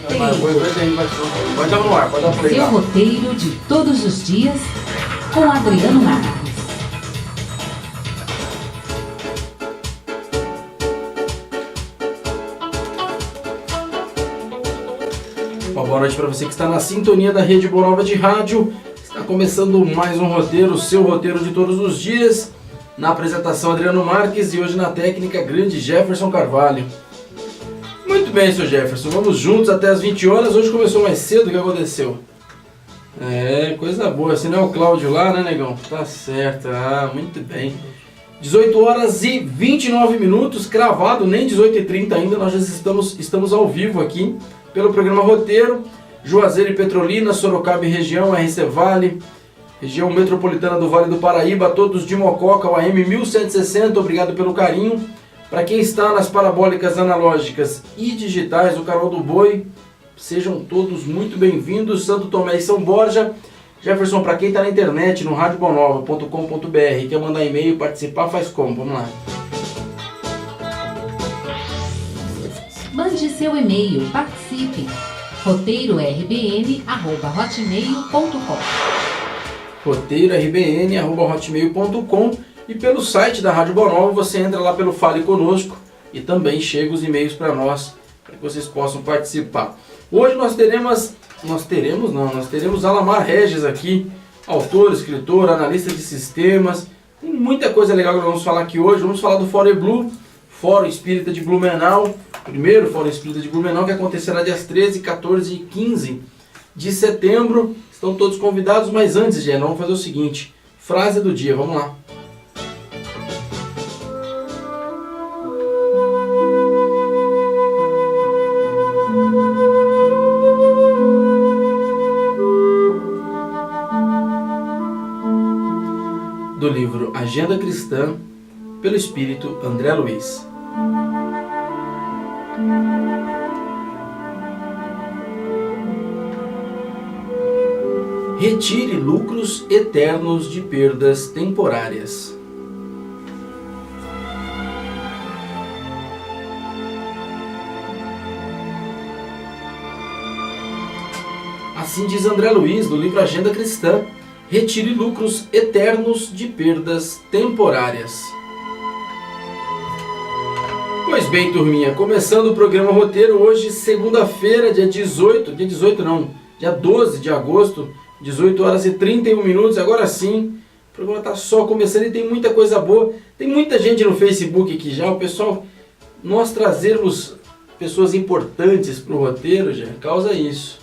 Pode dar no ar, pode dar um play. Seu roteiro de todos os dias com Adriano Marques. Uma boa noite para você que está na sintonia da Rede Boa Nova de Rádio. Está começando mais um roteiro, o seu roteiro de todos os dias. Na apresentação, Adriano Marques, e hoje na técnica, grande Jefferson Carvalho. Muito bem, seu Jefferson, vamos juntos até as 20 horas. Hoje começou mais cedo, o que aconteceu? Coisa boa, se não é o Cláudio lá, né, negão? Tá certo, muito bem. 18 horas e 29 minutos, cravado, nem 18h30 ainda, nós já estamos ao vivo aqui pelo programa Roteiro, Juazeiro e Petrolina, Sorocaba e região, RC Vale, região metropolitana do Vale do Paraíba, todos de Mococa, o AM 1160, obrigado pelo carinho. Para quem está nas parabólicas analógicas e digitais, o canal do Boi, sejam todos muito bem-vindos. Santo Tomé e São Borja. Jefferson, para quem está na internet, no radiobonova.com.br, quer mandar e-mail, participar, faz como? Vamos lá. Mande seu e-mail, participe. roteirorbn@hotmail.com roteirorbn@hotmail.com. E pelo site da Rádio Boa Nova, você entra lá pelo Fale Conosco e também chega os e-mails para nós, para que vocês possam participar. Hoje nós teremos Alamar Regis aqui, autor, escritor, analista de sistemas. Tem muita coisa legal que nós vamos falar aqui hoje. Vamos falar do Fórum Blue, Fórum Espírita de Blumenau, primeiro Fórum Espírita de Blumenau, que acontecerá dias 13, 14 e 15 de setembro. Estão todos convidados, mas antes, Gê, nós vamos fazer o seguinte, frase do dia, vamos lá. Do livro Agenda Cristã, pelo Espírito André Luiz. Retire lucros eternos de perdas temporárias. Assim diz André Luiz, do livro Agenda Cristã. Retire lucros eternos de perdas temporárias. Pois bem, turminha, começando o programa Roteiro, hoje, segunda-feira, dia 12 de agosto, 18 horas e 31 minutos, agora sim, o programa está só começando e tem muita coisa boa. Tem muita gente no Facebook aqui já, o pessoal, nós trazermos pessoas importantes para o roteiro já causa isso.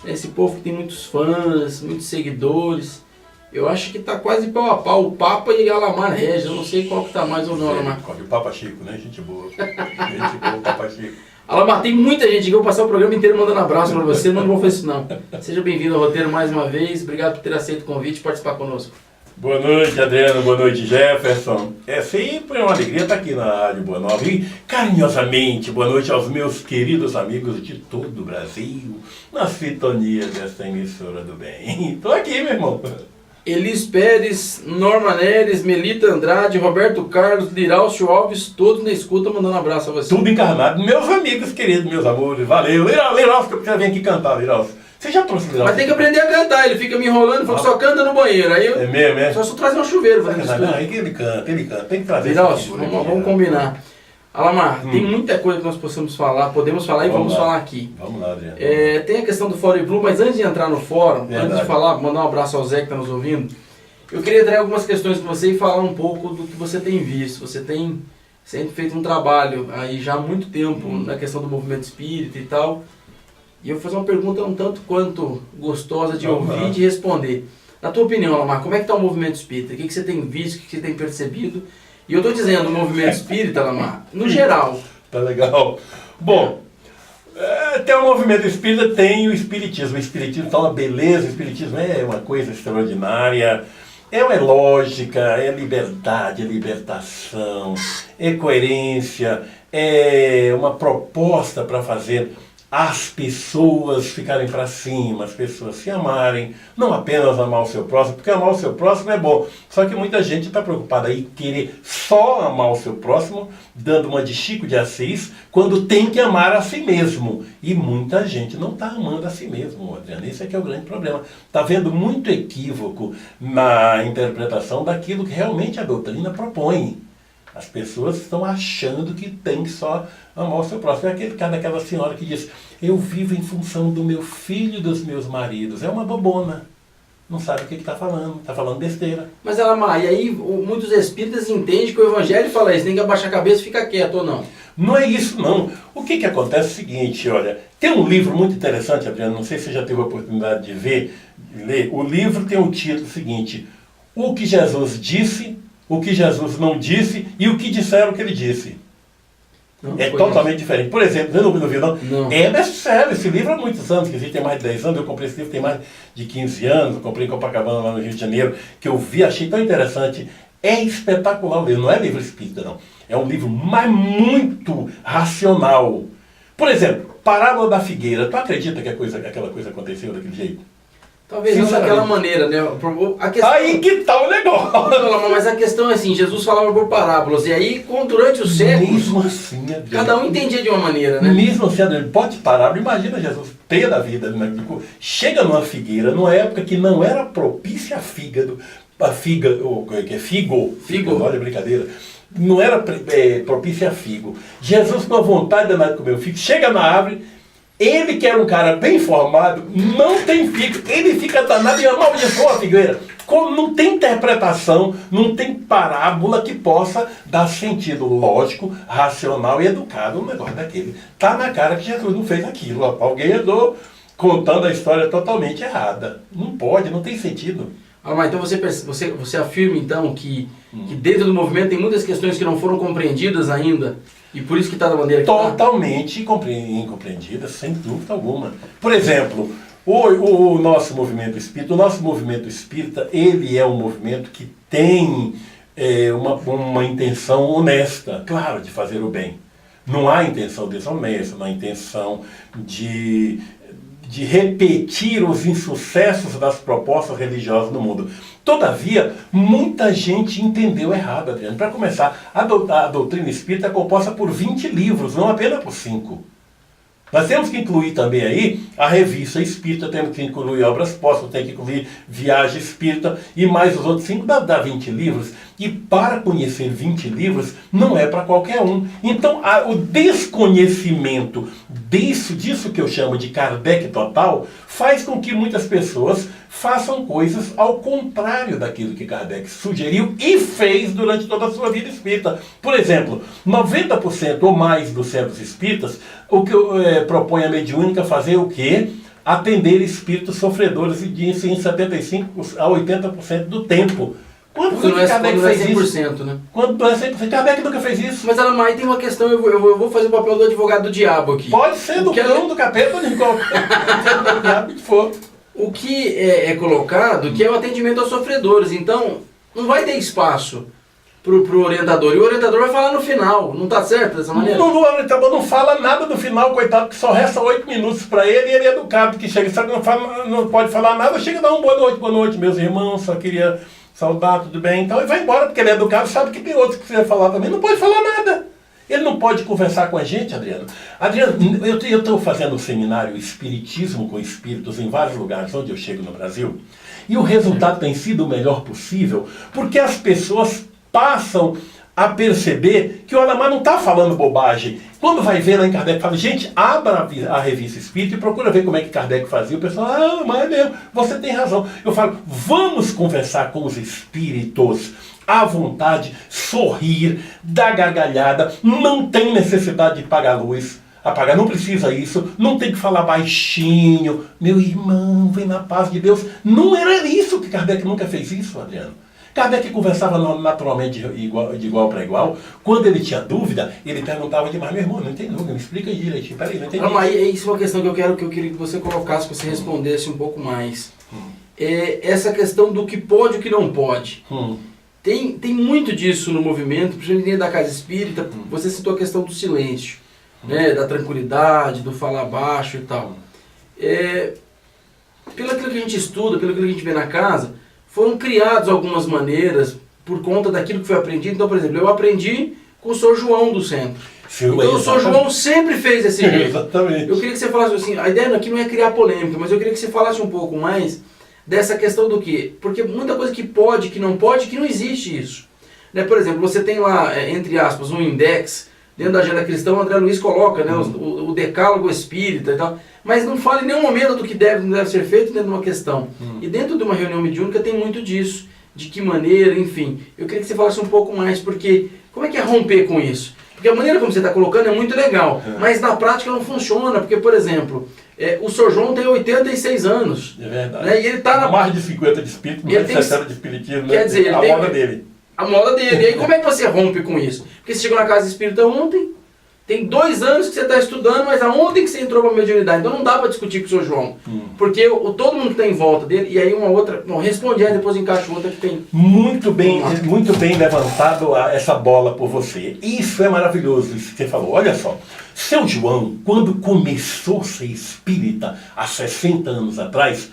Esse povo que tem muitos fãs, muitos seguidores. Eu acho que tá quase pau a pau, o Papa e Alamar Regis. Eu não sei qual que tá mais ou não, Alamar. O Papa Chico, né? Gente boa. Gente boa, Papa Chico. Alamar, tem muita gente que eu vou passar o programa inteiro mandando abraço para você, mas não vou fazer isso não. Seja bem-vindo ao roteiro mais uma vez. Obrigado por ter aceito o convite e participar conosco. Boa noite, Adriano. Boa noite, Jefferson. É sempre uma alegria estar aqui na Rádio Boa Nova. E carinhosamente, boa noite aos meus queridos amigos de todo o Brasil, na sintonia dessa emissora do bem. Estou aqui, meu irmão. Elis Pérez, Norma Neres, Melita Andrade, Roberto Carlos, Liraucio Alves, todos na escuta, mandando um abraço a você. Tudo encarnado. Meus amigos queridos, meus amores. Valeu. Liraucio, que eu quero vir aqui cantar, Liraucio. Você já trouxe Liraucio? Mas tem que aprender a cantar, ele fica me enrolando e falou que só canta no banheiro. Aí eu, é mesmo, é? Só trazer um chuveiro fazendo isso. Não, ele canta. Tem que trazer. Liraucio, vamos combinar. Alamar, tem muita coisa que nós podemos falar e vamos falar aqui. Vamos lá, Adriano. Tem a questão do Fórum Blue, mas antes de entrar no fórum, antes de falar, mandar um abraço ao Zé que está nos ouvindo, eu queria trazer algumas questões com você e falar um pouco do que você tem visto. Você tem sempre feito um trabalho aí já há muito tempo na questão do movimento espírita e tal. E eu vou fazer uma pergunta um tanto quanto gostosa de ouvir e de responder. Na tua opinião, Alamar, como é que está o movimento espírita? O que você tem visto, o que você tem percebido? E eu estou dizendo o movimento espírita, Alamar, no geral. Tá legal. Bom, tem o movimento espírita, tem o espiritismo. O espiritismo tá uma beleza, o espiritismo é uma coisa extraordinária. É lógica, é liberdade, é libertação, é coerência, é uma proposta para fazer as pessoas ficarem para cima, as pessoas se amarem, não apenas amar o seu próximo, porque amar o seu próximo é bom. Só que muita gente está preocupada em querer só amar o seu próximo, dando uma de Chico de Assis, quando tem que amar a si mesmo. E muita gente não está amando a si mesmo, Adriano. Esse é que é o grande problema. Está havendo muito equívoco na interpretação daquilo que realmente a doutrina propõe. As pessoas estão achando que tem que só amar o seu próximo. É aquele cara daquela senhora que diz: eu vivo em função do meu filho e dos meus maridos. É uma bobona. Não sabe o que está falando besteira. Mas ela, e aí muitos espíritas entendem que o evangelho fala isso, tem que abaixar a cabeça e ficar quieto ou não? Não é isso não. O que acontece é o seguinte, olha, tem um livro muito interessante, Adriano, não sei se você já teve a oportunidade de ler. O livro tem o título seguinte: O que Jesus disse, o que Jesus não disse e o que disseram que ele disse. Não, é totalmente diferente. Por exemplo, você não viu não? Não. É best-seller. Esse livro há muitos anos, que existe, tem mais de 10 anos. Eu comprei esse livro tem mais de 15 anos. Eu comprei em Copacabana, lá no Rio de Janeiro, que eu vi, achei tão interessante. É espetacular o livro. Não é livro espírita, não. É um livro muito racional. Por exemplo, Parábola da Figueira. Tu acredita que aquela coisa aconteceu daquele jeito? Talvez não daquela maneira, né? A questão... Aí que tal o negócio? Não, mas a questão é assim, Jesus falava por parábolas, e aí durante os séculos, mesmo assim, Adriano, cada um entendia de uma maneira, né? Mesmo assim, Adriano, pode parar, imagina Jesus, pé da vida, né? Chega numa figueira, numa época que não era propícia a figo, olha a brincadeira, não era propícia a figo. Jesus, com a vontade danada de comer o figo, chega na árvore. Ele, que era um cara bem formado, não tem figo. Ele fica danado e amaldiçoa a figueira. Como não tem interpretação, não tem parábola que possa dar sentido lógico, racional e educado no negócio daquele. Tá na cara que Jesus não fez aquilo. Alguém andou contando a história totalmente errada. Não pode, não tem sentido. Mas então você afirma então que dentro do movimento tem muitas questões que não foram compreendidas ainda, e por isso que está da maneira que está? Totalmente incompreendidas, sem dúvida alguma. Por exemplo, o nosso movimento espírita, ele é um movimento que tem uma intenção honesta, claro, de fazer o bem. Não há intenção desonesta, não há intenção de repetir os insucessos das propostas religiosas no mundo. Todavia, muita gente entendeu errado, Adriano. Para começar, a doutrina espírita é composta por 20 livros, não apenas por 5. Nós temos que incluir também aí a revista espírita, temos que incluir obras póstumas, temos que incluir Viagem Espírita e mais os outros 5, dá 20 livros. E para conhecer 20 livros não é para qualquer um. Então o desconhecimento disso que eu chamo de Kardec total faz com que muitas pessoas façam coisas ao contrário daquilo que Kardec sugeriu e fez durante toda a sua vida espírita. Por exemplo, 90% ou mais dos centros espíritas, o que propõe a mediúnica fazer o quê? Atender espíritos sofredores e disso em 75% a 80% do tempo. Quando foi que Kardec fez isso? Né? Quando não é 100%, Kardec nunca fez isso. Mas aí tem uma questão, eu vou fazer o papel do advogado do diabo aqui. Pode ser do cão, do capeta, de qualquer diabo que for. O que é colocado que é o atendimento aos sofredores. Então, não vai ter espaço pro orientador. E o orientador vai falar no final. Não está certo dessa maneira? O orientador não fala nada no final, coitado, que só resta 8 minutos para ele e ele é educado, que chega, sabe, não pode falar nada, chega a dar boa noite, meus irmãos, só queria saudar, tudo bem, então ele vai embora, porque ele é educado, sabe que tem outros que precisa falar também, não pode falar nada. Ele não pode conversar com a gente, Adriano. Adriano, eu estou fazendo um seminário Espiritismo com Espíritos em vários lugares onde eu chego no Brasil, e o resultado tem sido o melhor possível, porque as pessoas passam a perceber que o Alamar não está falando bobagem. Quando vai ver lá em Kardec, fala, gente, abra a revista Espírita e procura ver como é que Kardec fazia. O pessoal, mas é mesmo, você tem razão. Eu falo, vamos conversar com os espíritos à vontade, sorrir, dar gargalhada, não tem necessidade de pagar luz. Apagar, não precisa isso, não tem que falar baixinho. Meu irmão, vem na paz de Deus. Não era isso que Kardec nunca fez isso, Adriano. Kardec conversava naturalmente de igual para igual. Quando ele tinha dúvida, ele perguntava demais, meu irmão, não entendi nunca, me explica aí direitinho. Peraí, não entendi. Isso é uma questão que eu queria que você colocasse, que você respondesse um pouco mais. Essa questão do que pode e o que não pode. Tem muito disso no movimento, principalmente dentro da casa espírita. Você citou a questão do silêncio. né, da tranquilidade, do falar baixo e tal. Pelo aquilo que a gente estuda, pelo aquilo que a gente vê na casa, foram criadas algumas maneiras por conta daquilo que foi aprendido. Então, por exemplo, eu aprendi com o Sr. João do centro. Sim, então o Sr. João sempre fez desse jeito. Exatamente. Eu queria que você falasse assim, a ideia aqui não é criar polêmica, mas eu queria que você falasse um pouco mais dessa questão do quê? Porque muita coisa que pode, que não pode, que não existe isso. Né? Por exemplo, você tem lá, entre aspas, um index, dentro da agenda cristã, o André Luiz coloca, né, o decálogo espírita e tal, mas não fala em nenhum momento do que deve ou não deve ser feito dentro de uma questão. E dentro de uma reunião mediúnica tem muito disso, de que maneira, enfim. Eu queria que você falasse um pouco mais, porque como é que é romper com isso? Porque a maneira como você está colocando é muito legal, mas na prática não funciona, porque, por exemplo, o Sr. João tem 86 anos. É verdade. Né, e ele está mais de 50 de espírito, mais de 60 de espiritismo. Quer dizer, a moda dele. A moda dele. E aí como é que você rompe com isso? Porque você chegou na casa espírita ontem, tem 2 anos que você está estudando, mas ontem que você entrou para a mediunidade. Então não dá para discutir com o Sr. João. Porque todo mundo que está em volta dele, e aí uma outra... Bom, responde aí, depois encaixa outra que tem... Muito bem levantado essa bola por você. Isso é maravilhoso, isso que você falou. Olha só, seu João, quando começou a ser espírita, há 60 anos atrás,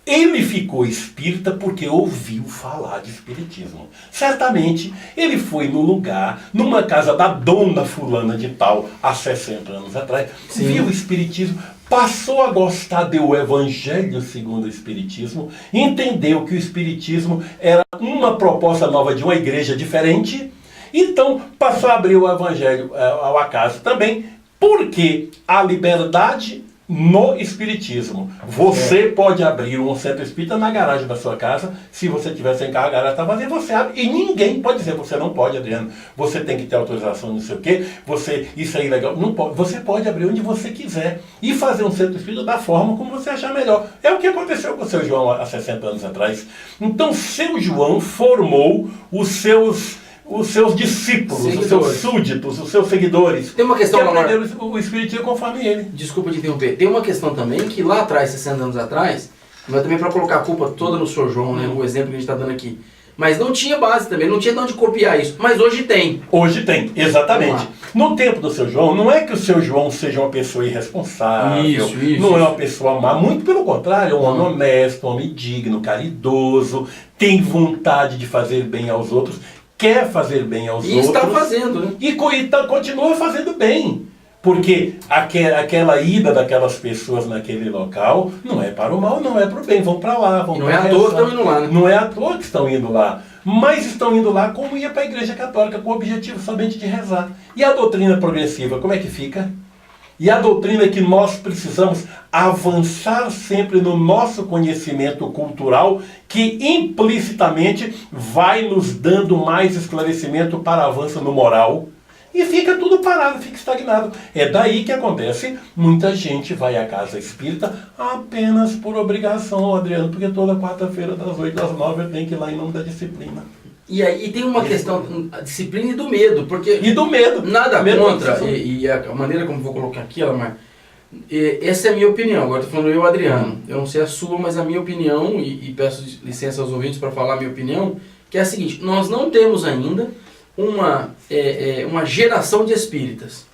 ele ficou espírita porque ouviu falar de espiritismo. Certamente, ele foi no lugar, numa casa da dona fulana de tal, há 60 anos atrás, viu o espiritismo, passou a gostar do Evangelho segundo o Espiritismo, entendeu que o Espiritismo era uma proposta nova de uma igreja diferente, então passou a abrir o Evangelho ao acaso também, porque a liberdade no Espiritismo. Você pode abrir um centro espírita na garagem da sua casa, se você tiver sem carro, a garagem está vazia, você abre, e ninguém pode dizer, você não pode, Adriano, você tem que ter autorização, não sei o quê, isso é ilegal, não pode, você pode abrir onde você quiser, e fazer um centro espírita da forma como você achar melhor. É o que aconteceu com o seu João há 60 anos atrás. Então, seu João formou os seus discípulos, os seus súditos, os seus seguidores. Tem uma questão, que aprenderam o Espiritismo conforme ele. Desculpa te interromper. Tem uma questão também que lá atrás, 60 anos atrás, não é também para colocar a culpa toda no Sr. João, né, o exemplo que a gente está dando aqui, mas não tinha base também, não tinha de onde copiar isso, mas hoje tem. Hoje tem, exatamente. No tempo do seu João, não é que o seu João seja uma pessoa irresponsável, não é uma pessoa má, muito pelo contrário, é um homem honesto, um homem digno, caridoso, tem vontade de fazer bem aos outros, quer fazer bem aos outros. E está fazendo, né? E continua fazendo bem. Porque aquela ida daquelas pessoas naquele local não é para o mal, não é para o bem. Vão para lá, vão para Não é lá. à toa que estão indo lá, né? Não é à toa que estão indo lá. Mas estão indo lá como ia para a Igreja Católica, com o objetivo somente de rezar. E a doutrina progressiva, como é que fica? E a doutrina que nós precisamos avançar sempre no nosso conhecimento cultural, que implicitamente vai nos dando mais esclarecimento para avanço no moral. E fica tudo parado, fica estagnado. É daí que acontece, muita gente vai à casa espírita apenas por obrigação, Adriano, porque toda quarta-feira das 8 às 9 eu tenho que ir lá em nome da disciplina. E aí tem uma questão, a disciplina e do medo, porque... E do medo. Nada medo contra, e a maneira como vou colocar aqui, Alamar, essa é a minha opinião, agora estou falando eu, Adriano, eu não sei a sua, mas a minha opinião, e peço licença aos ouvintes para falar a minha opinião, que é a seguinte, nós não temos ainda uma geração de espíritas.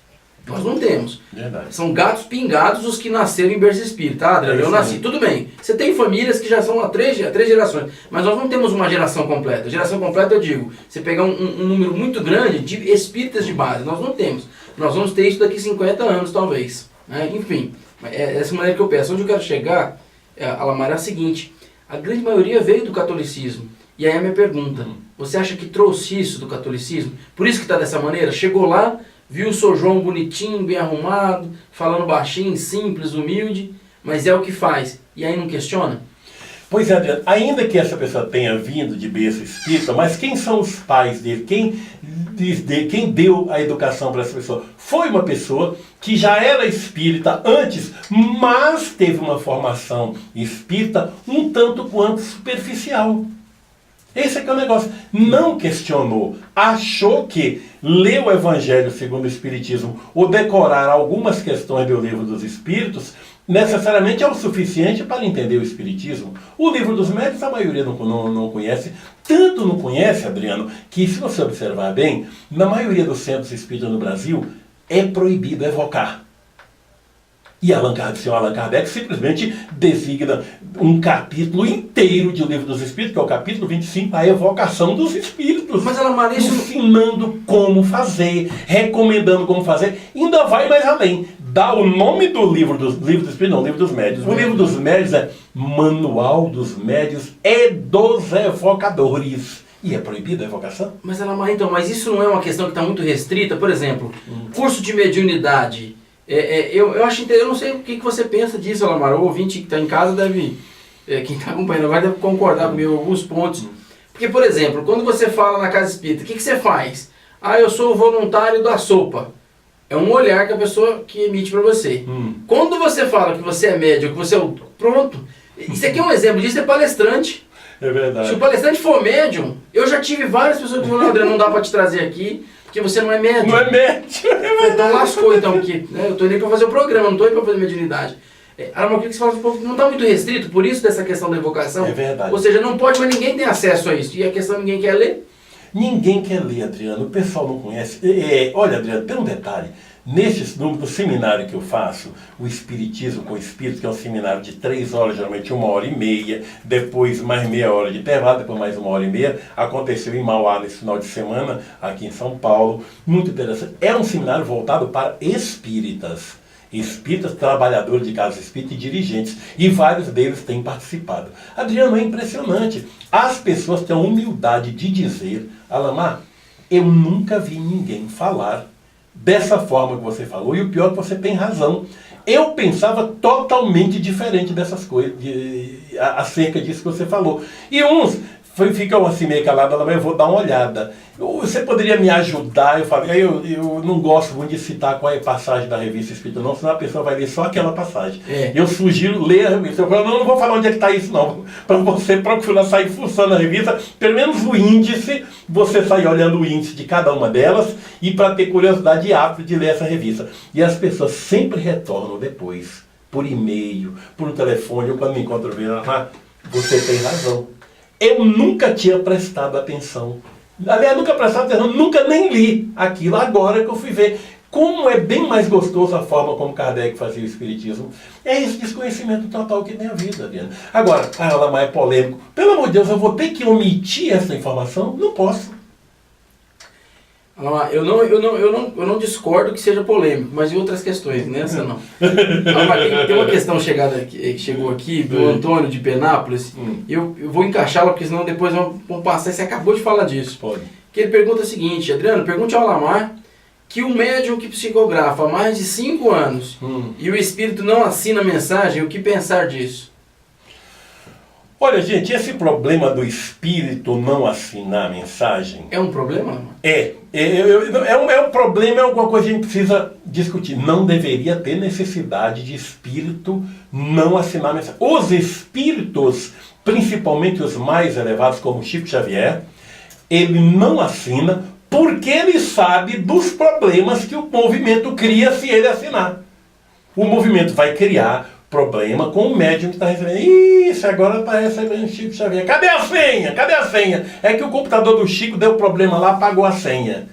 Nós não temos. Verdade. São gatos pingados os que nasceram em berço espírita. Ah, Adriano, eu nasci. Tudo bem. Você tem famílias que já são há três gerações. Mas nós não temos uma geração completa. Geração completa, eu digo, você pegar um número muito grande de espíritas de base. Nós não temos. Nós vamos ter isso daqui 50 anos, talvez. Né? Enfim, é essa maneira que eu penso. Onde eu quero chegar, Alamar, é a seguinte. A grande maioria veio do catolicismo. E aí a minha pergunta, você acha que trouxe isso do catolicismo? Por isso que está dessa maneira? Chegou lá, viu o Sr. João bonitinho, bem arrumado, falando baixinho, simples, humilde, mas é o que faz. E aí não questiona? Pois é, Adriano, ainda que essa pessoa tenha vindo de berço espírita, mas quem são os pais dele? Quem deu a educação para essa pessoa? Foi uma pessoa que já era espírita antes, mas teve uma formação espírita um tanto quanto superficial. Esse é que é o negócio. Não questionou. Achou que ler o Evangelho segundo o Espiritismo ou decorar algumas questões do Livro dos Espíritos necessariamente é o suficiente para entender o Espiritismo. O Livro dos Médiuns a maioria não conhece. Tanto não conhece, Adriano, que se você observar bem, na maioria dos centros espíritas no Brasil, é proibido evocar. E o senhor Allan Kardec simplesmente designa um capítulo inteiro de O Livro dos Espíritos, que é o capítulo 25, a evocação dos espíritos. Mas ela ensinando como fazer, recomendando como fazer, ainda vai mais além. Dá o nome do livro dos Espíritos, não, o Livro dos Médiuns. O Livro dos Médiuns é Manual dos Médiuns e dos Evocadores. E é proibida a evocação? Mas mas isso não é uma questão que está muito restrita? Por exemplo, curso de mediunidade. Eu acho interessante, eu não sei o que você pensa disso, Alamar. O ouvinte que está em casa deve, quem está acompanhando agora deve concordar comigo em alguns pontos. Porque, por exemplo, quando você fala na casa espírita, o que você faz? Eu sou o voluntário da sopa. É um olhar que a pessoa que emite para você. Quando você fala que você é médium, que você é o... Pronto. Isso aqui é um exemplo disso, é palestrante. É verdade. Se o palestrante for médium, eu já tive várias pessoas que falaram, André, não dá para te trazer aqui, porque você não é médium. Não é médium. Então lascou, então, porque eu estou indo para fazer o programa, não estou indo para fazer mediunidade. Mas o que você fala, o povo não está muito restrito, por isso dessa questão da evocação. É verdade. Ou seja, não pode, mas ninguém tem acesso a isso. E a questão ninguém quer ler? Ninguém quer ler, Adriano. O pessoal não conhece. Olha, Adriano, tem um detalhe. No seminário que eu faço, o Espiritismo com Espírito, que é um seminário de 3 horas, geralmente 1h30, depois mais meia hora de intervalo, depois mais 1h30, aconteceu em Mauá nesse final de semana, aqui em São Paulo, muito interessante. É um seminário voltado para espíritas, trabalhadores de casas espíritas e dirigentes, e vários deles têm participado. Adriano, é impressionante. As pessoas têm a humildade de dizer, Alamar, eu nunca vi ninguém falar dessa forma que você falou, e o pior é que você tem razão. Eu pensava totalmente diferente dessas coisas, acerca disso que você falou. E uns ficam assim meio calados, mas eu vou dar uma olhada. Você poderia me ajudar? Eu falei, eu não gosto muito de citar qual é a passagem da Revista Espírita, não, senão a pessoa vai ler só aquela passagem. Eu sugiro ler a revista. Eu falo, não vou falar onde é que está isso não, para você procurar sair fuçando a revista, pelo menos o índice, você sair olhando o índice de cada uma delas, e para ter curiosidade e hábito de ler essa revista. E as pessoas sempre retornam depois, por e-mail, por telefone, ou quando me encontro vendo, você tem razão. Eu nunca tinha prestado atenção. Aliás, nunca prestado atenção, nunca nem li aquilo. Agora que eu fui ver como é bem mais gostoso a forma como Kardec fazia o Espiritismo. É esse desconhecimento total que tem a vida, Adriano. Agora, Alamar é polêmico. Pelo amor de Deus, eu vou ter que omitir essa informação? Não posso. Eu não discordo que seja polêmico, mas em outras questões, nessa não. Tem uma questão que chegou aqui, do Antônio de Penápolis, eu vou encaixá-la, porque senão depois vão passar, você acabou de falar disso. Pode. Que ele pergunta o seguinte, Adriano, pergunte ao Alamar que o médium que psicografa há mais de 5 anos e o espírito não assina a mensagem, o que pensar disso? Olha, gente, esse problema do espírito não assinar a mensagem... É um problema? É um problema, é alguma coisa que a gente precisa discutir. Não deveria ter necessidade de espírito não assinar a mensagem. Os espíritos, principalmente os mais elevados, como Chico Xavier, ele não assina porque ele sabe dos problemas que o movimento cria se ele assinar. O movimento vai criar problema com o médium que está recebendo. Isso, agora está recebendo Chico Xavier. Cadê a senha? Cadê a senha? É que o computador do Chico deu problema lá, apagou a senha.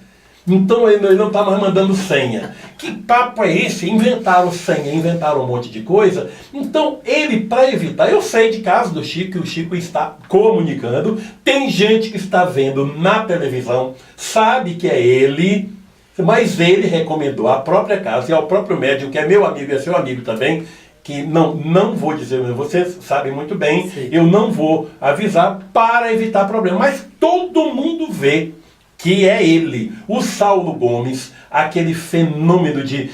Então ele não está mais mandando senha. Que papo é esse? Inventaram senha, inventaram um monte de coisa. Então ele, para evitar, eu sei de casos do Chico, que o Chico está comunicando, tem gente que está vendo na televisão, sabe que é ele, mas ele recomendou à própria casa e ao próprio médium, que é meu amigo e é seu amigo também, que não vou dizer, você sabe muito bem, sim, eu não vou avisar para evitar problema, mas todo mundo vê que é ele, o Saulo Gomes, aquele fenômeno de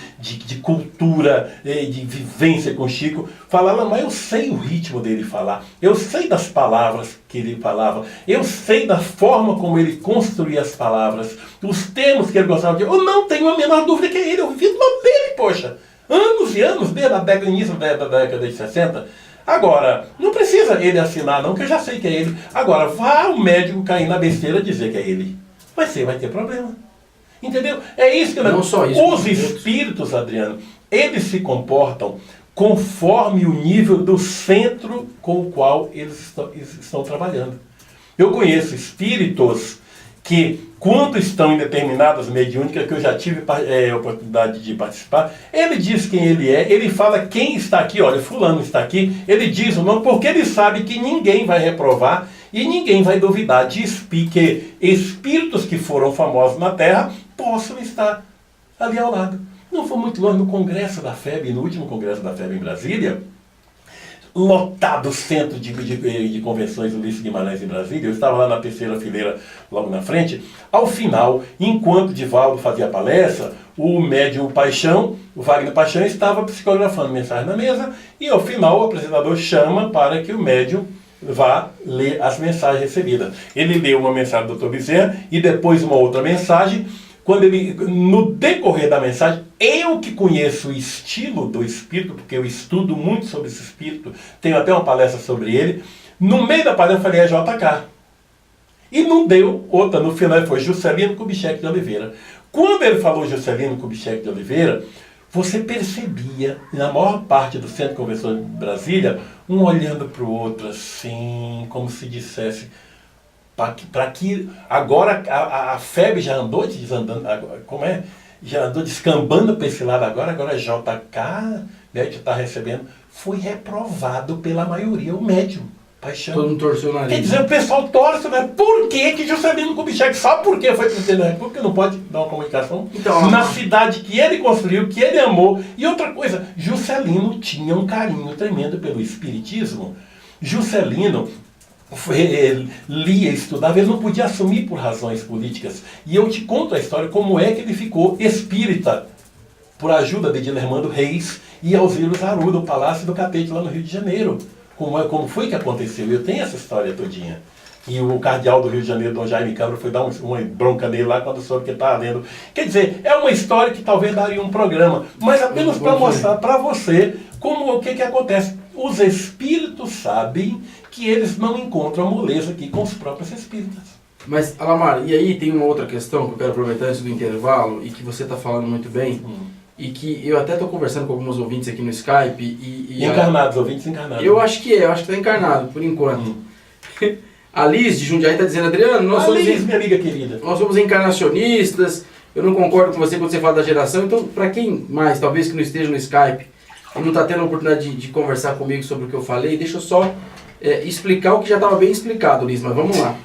cultura, de vivência com Chico, falava, mas eu sei o ritmo dele falar, eu sei das palavras que ele falava, eu sei da forma como ele construía as palavras, os termos que ele gostava de... Eu não tenho a menor dúvida que é ele, eu vivi do lado dele, poxa, anos e anos, desde a década, início da década de 60, agora, não precisa ele assinar não, que eu já sei que é ele, agora, vá o médico cair na besteira dizer que é ele. Você vai ter problema. Entendeu? É isso que... Não só isso. Os espíritos, Adriano, eles se comportam conforme o nível do centro com o qual eles estão trabalhando. Eu conheço espíritos que quanto estão em determinadas mediúnicas que eu já tive oportunidade de participar. Ele diz quem ele é, ele fala quem está aqui, olha, fulano está aqui, ele diz o nome, porque ele sabe que ninguém vai reprovar e ninguém vai duvidar de que espíritos que foram famosos na Terra possam estar ali ao lado. Não foi muito longe, no Congresso da FEB, no último Congresso da FEB em Brasília, lotado o centro de convenções Ulisses Guimarães em Brasília, eu estava lá na terceira fileira, logo na frente. Ao final, enquanto Divaldo fazia a palestra, o médium Paixão, o Wagner Paixão, estava psicografando mensagem na mesa, e ao final o apresentador chama para que o médium vá ler as mensagens recebidas. Ele leu uma mensagem do Dr. Bezerra e depois uma outra mensagem. Quando ele, no decorrer da mensagem, eu que conheço o estilo do espírito, porque eu estudo muito sobre esse espírito, tenho até uma palestra sobre ele, no meio da palestra eu falei, é JK. E não deu outra, no final foi Juscelino Kubitschek de Oliveira. Quando ele falou Juscelino Kubitschek de Oliveira, você percebia, na maior parte do Centro de Convenção de Brasília, um olhando para o outro assim, como se dissesse, para que agora a FEB já andou desandando, como é? Já andou descambando para esse lado agora é JK, médium está recebendo, foi reprovado pela maioria, o médium. Paixão. Todo mundo torceu o nariz. Quer dizer, o pessoal torce, né? Por que Juscelino Kubitschek? Só porque foi presidente da República, porque não pode dar uma comunicação então, na cidade que ele construiu, que ele amou. E outra coisa, Juscelino tinha um carinho tremendo pelo espiritismo. Juscelino lia, estudava, ele não podia assumir por razões políticas. E eu te conto a história, como é que ele ficou espírita, por ajuda de Dilermando Reis e Alziro Zaru, do Palácio do Catete, lá no Rio de Janeiro. Como foi que aconteceu? Eu tenho essa história todinha. E o cardeal do Rio de Janeiro, Dom Jaime Câmara, foi dar uma bronca nele lá quando soube que ele estava lendo. Quer dizer, é uma história que talvez daria um programa, mas apenas para mostrar para você o que acontece. Os espíritos sabem que eles não encontram moleza aqui com os próprios espíritas. Mas, Alamar, e aí tem uma outra questão que eu quero aproveitar antes do intervalo, e que você está falando muito bem, e que eu até estou conversando com alguns ouvintes aqui no Skype. Encarnados, ouvintes encarnados. Eu acho que está encarnado, por enquanto. A Liz de Jundiaí está dizendo, Adriano, nós somos minha amiga querida. Nós somos encarnacionistas, eu não concordo com você quando você fala da geração, então para quem mais, talvez que não esteja no Skype, e não está tendo a oportunidade de conversar comigo sobre o que eu falei, deixa eu só explicar o que já estava bem explicado, Liz, mas vamos lá.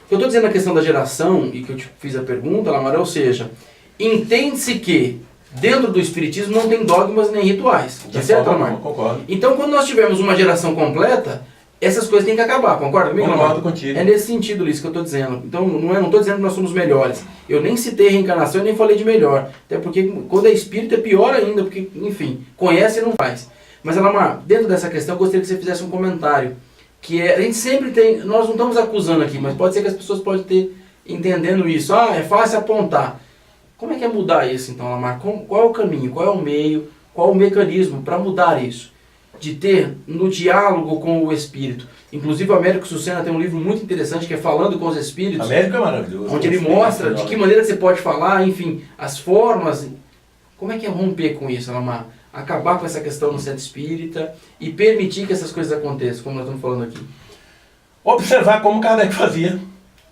Eu estou dizendo a questão da geração, e que eu te fiz a pergunta, Lamar, ou seja, entende-se que dentro do espiritismo não tem dogmas nem rituais. Tá certo, Lamar? Concordo. Então, quando nós tivermos uma geração completa, essas coisas têm que acabar, concorda comigo? Concordo contigo. É nesse sentido, Liz, que eu estou dizendo. Então, não estou dizendo que nós somos melhores. Eu nem citei reencarnação e nem falei de melhor. Até porque quando é espírito é pior ainda, porque, enfim, conhece e não faz. Mas, Lamar, dentro dessa questão, eu gostaria que você fizesse um comentário. Que a gente sempre tem, nós não estamos acusando aqui, mas pode ser que as pessoas podem ter entendendo isso. Ah, é fácil apontar. Como é que é mudar isso, então, Lamar? Qual é o caminho, qual é o meio, qual é o mecanismo para mudar isso? De ter no diálogo com o espírito. Inclusive o Américo Sucena tem um livro muito interessante que é Falando com os Espíritos. Américo é maravilhoso. Onde ele mostra de que maneira você pode falar, enfim, as formas. Como é que é romper com isso, Lamar? Acabar com essa questão no centro espírita e permitir que essas coisas aconteçam, como nós estamos falando aqui. Observar como Kardec fazia.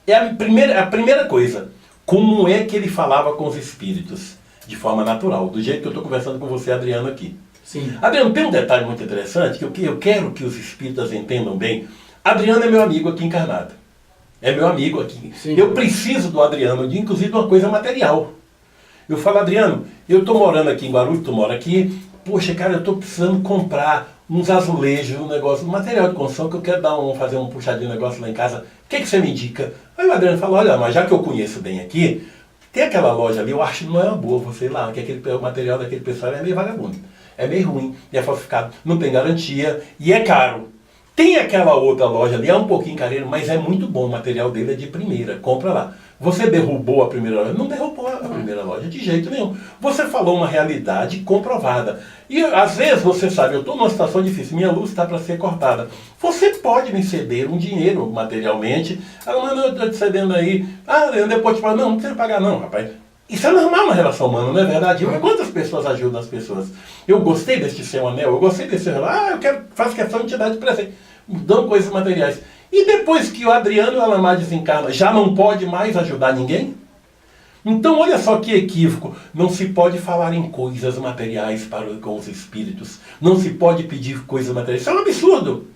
É a primeira coisa. Como é que ele falava com os espíritos? De forma natural, do jeito que eu estou conversando com você, Adriano, aqui. Sim. Adriano, tem um detalhe muito interessante que eu quero que os espíritas entendam bem. Adriano é meu amigo aqui encarnado. É meu amigo aqui. Sim. Eu preciso do Adriano, inclusive de uma coisa material. Eu falo, Adriano, eu estou morando aqui em Guarulhos, tu mora aqui. Poxa, cara, eu estou precisando comprar uns azulejos, um negócio, um material de construção que eu quero fazer um puxadinho de negócio lá em casa. O que você me indica? Aí o Adriano fala, olha, mas já que eu conheço bem aqui, tem aquela loja ali, eu acho que não é uma boa, você ir lá, que o material daquele pessoal é meio vagabundo. É meio ruim, é falsificado, não tem garantia e é caro. Tem aquela outra loja ali, é um pouquinho careiro, mas é muito bom, o material dele é de primeira, compra lá. Você derrubou a primeira loja? Não derrubou a primeira loja de jeito nenhum. Você falou uma realidade comprovada. E às vezes você sabe, eu estou numa situação difícil, minha luz está para ser cortada. Você pode me ceder um dinheiro materialmente. Ah, mas eu estou te cedendo aí. Ah, eu depois te falo, não precisa pagar não, rapaz. Isso é normal na relação humana, não é verdade? Mas quantas pessoas ajudam as pessoas? Eu gostei deste seu anel, eu gostei desse anel. Ah, faço questão de te dar de presente. Dão coisas materiais. E depois que o Adriano Alamar desencarna, já não pode mais ajudar ninguém? Então, olha só que equívoco. Não se pode falar em coisas materiais com os espíritos. Não se pode pedir coisas materiais. Isso é um absurdo.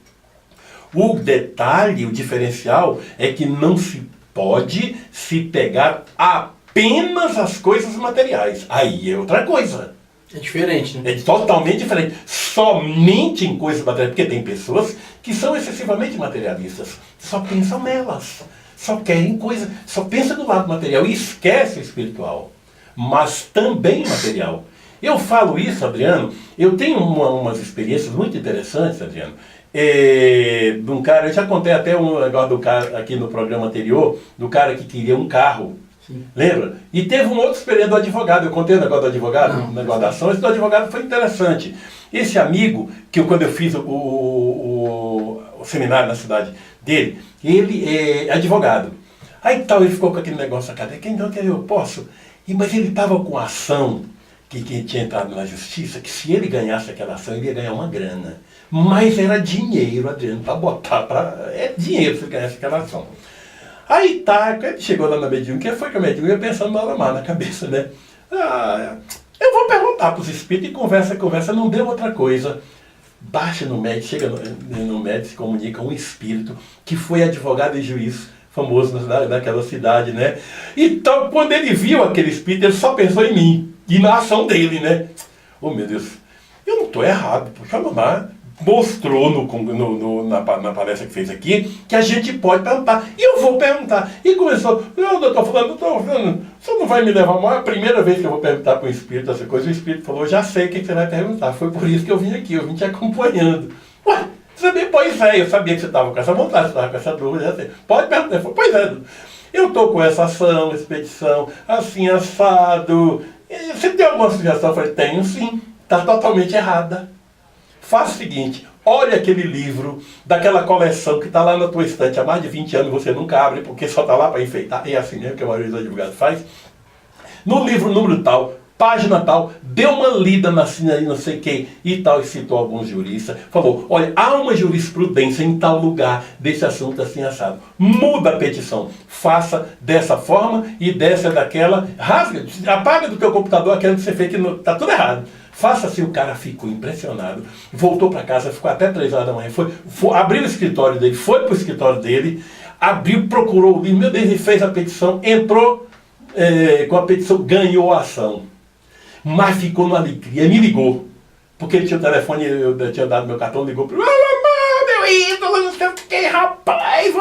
O detalhe, o diferencial, é que não se pode se pegar apenas as coisas materiais. Aí é outra coisa. É diferente, né? É totalmente diferente. Somente em coisas materiais. Porque tem pessoas que são excessivamente materialistas. Só pensam nelas. Só querem coisa. Só pensa do lado material e esquece o espiritual. Mas também material. Eu falo isso, Adriano. Eu tenho umas experiências muito interessantes, Adriano. De um cara, eu já contei até um negócio do cara aqui no programa anterior, do cara que queria um carro. Sim. Lembra? E teve um outro experiência do advogado. Eu contei o negócio do advogado, o negócio da ação. Esse do advogado foi interessante. Esse amigo, quando eu fiz o seminário na cidade dele, ele é advogado. Aí tal, ele ficou com aquele negócio na cadeia, então eu posso? Mas ele estava com a ação que tinha entrado na justiça, que se ele ganhasse aquela ação, ele ia ganhar uma grana. Mas era dinheiro, Adriano, para botar para... É dinheiro se ele ganhasse aquela ação. Aí tá, quando ele chegou lá na mediúnica, que foi que a mediúnica ia pensando no Alamar na cabeça, né? Eu vou perguntar para os espíritos e conversa, não deu outra coisa. Baixa no médico, chega no médico, se comunica um espírito que foi advogado e juiz famoso naquela cidade, né? Então, quando ele viu aquele espírito, ele só pensou em mim e na ação dele, né? Oh, meu Deus, eu não estou errado, porque a Alamar mostrou na palestra que fez aqui que a gente pode perguntar. E eu vou perguntar. E começou, não, doutor fulano, você não vai me levar mal? É a primeira vez que eu vou perguntar para o espírito essa coisa. O espírito falou, já sei o que você vai perguntar. Foi por isso que eu vim aqui, eu vim te acompanhando. Ué, pois é, eu sabia que você estava com essa vontade, você estava com essa dúvida. Assim, pode perguntar. Pois é, eu estou com essa ação, expedição, assim, assado. Você tem alguma sugestão? Eu falei, tenho sim. Está totalmente errada. Faz o seguinte, olha aquele livro daquela coleção que está lá na tua estante há mais de 20 anos e você nunca abre porque só está lá para enfeitar. É assim mesmo que a maioria dos advogados faz. No livro número tal, página tal, deu uma lida na assinaria não sei quem e tal, e citou alguns juristas. Falou, olha, há uma jurisprudência em tal lugar desse assunto assim assado. Muda a petição. Faça dessa forma e dessa daquela. Rasga, apaga do teu computador aquilo que você fez que está tudo errado. Faça assim, o cara ficou impressionado, voltou para casa, ficou até 3 horas da manhã, abriu o escritório dele, foi para o escritório dele, abriu, procurou o livro, meu Deus, ele fez a petição, entrou com a petição, ganhou a ação. Mas ficou numa alegria, me ligou, porque ele tinha o telefone, eu tinha dado meu cartão, ligou para ele, meu ídolo, não sei o que, rapaz,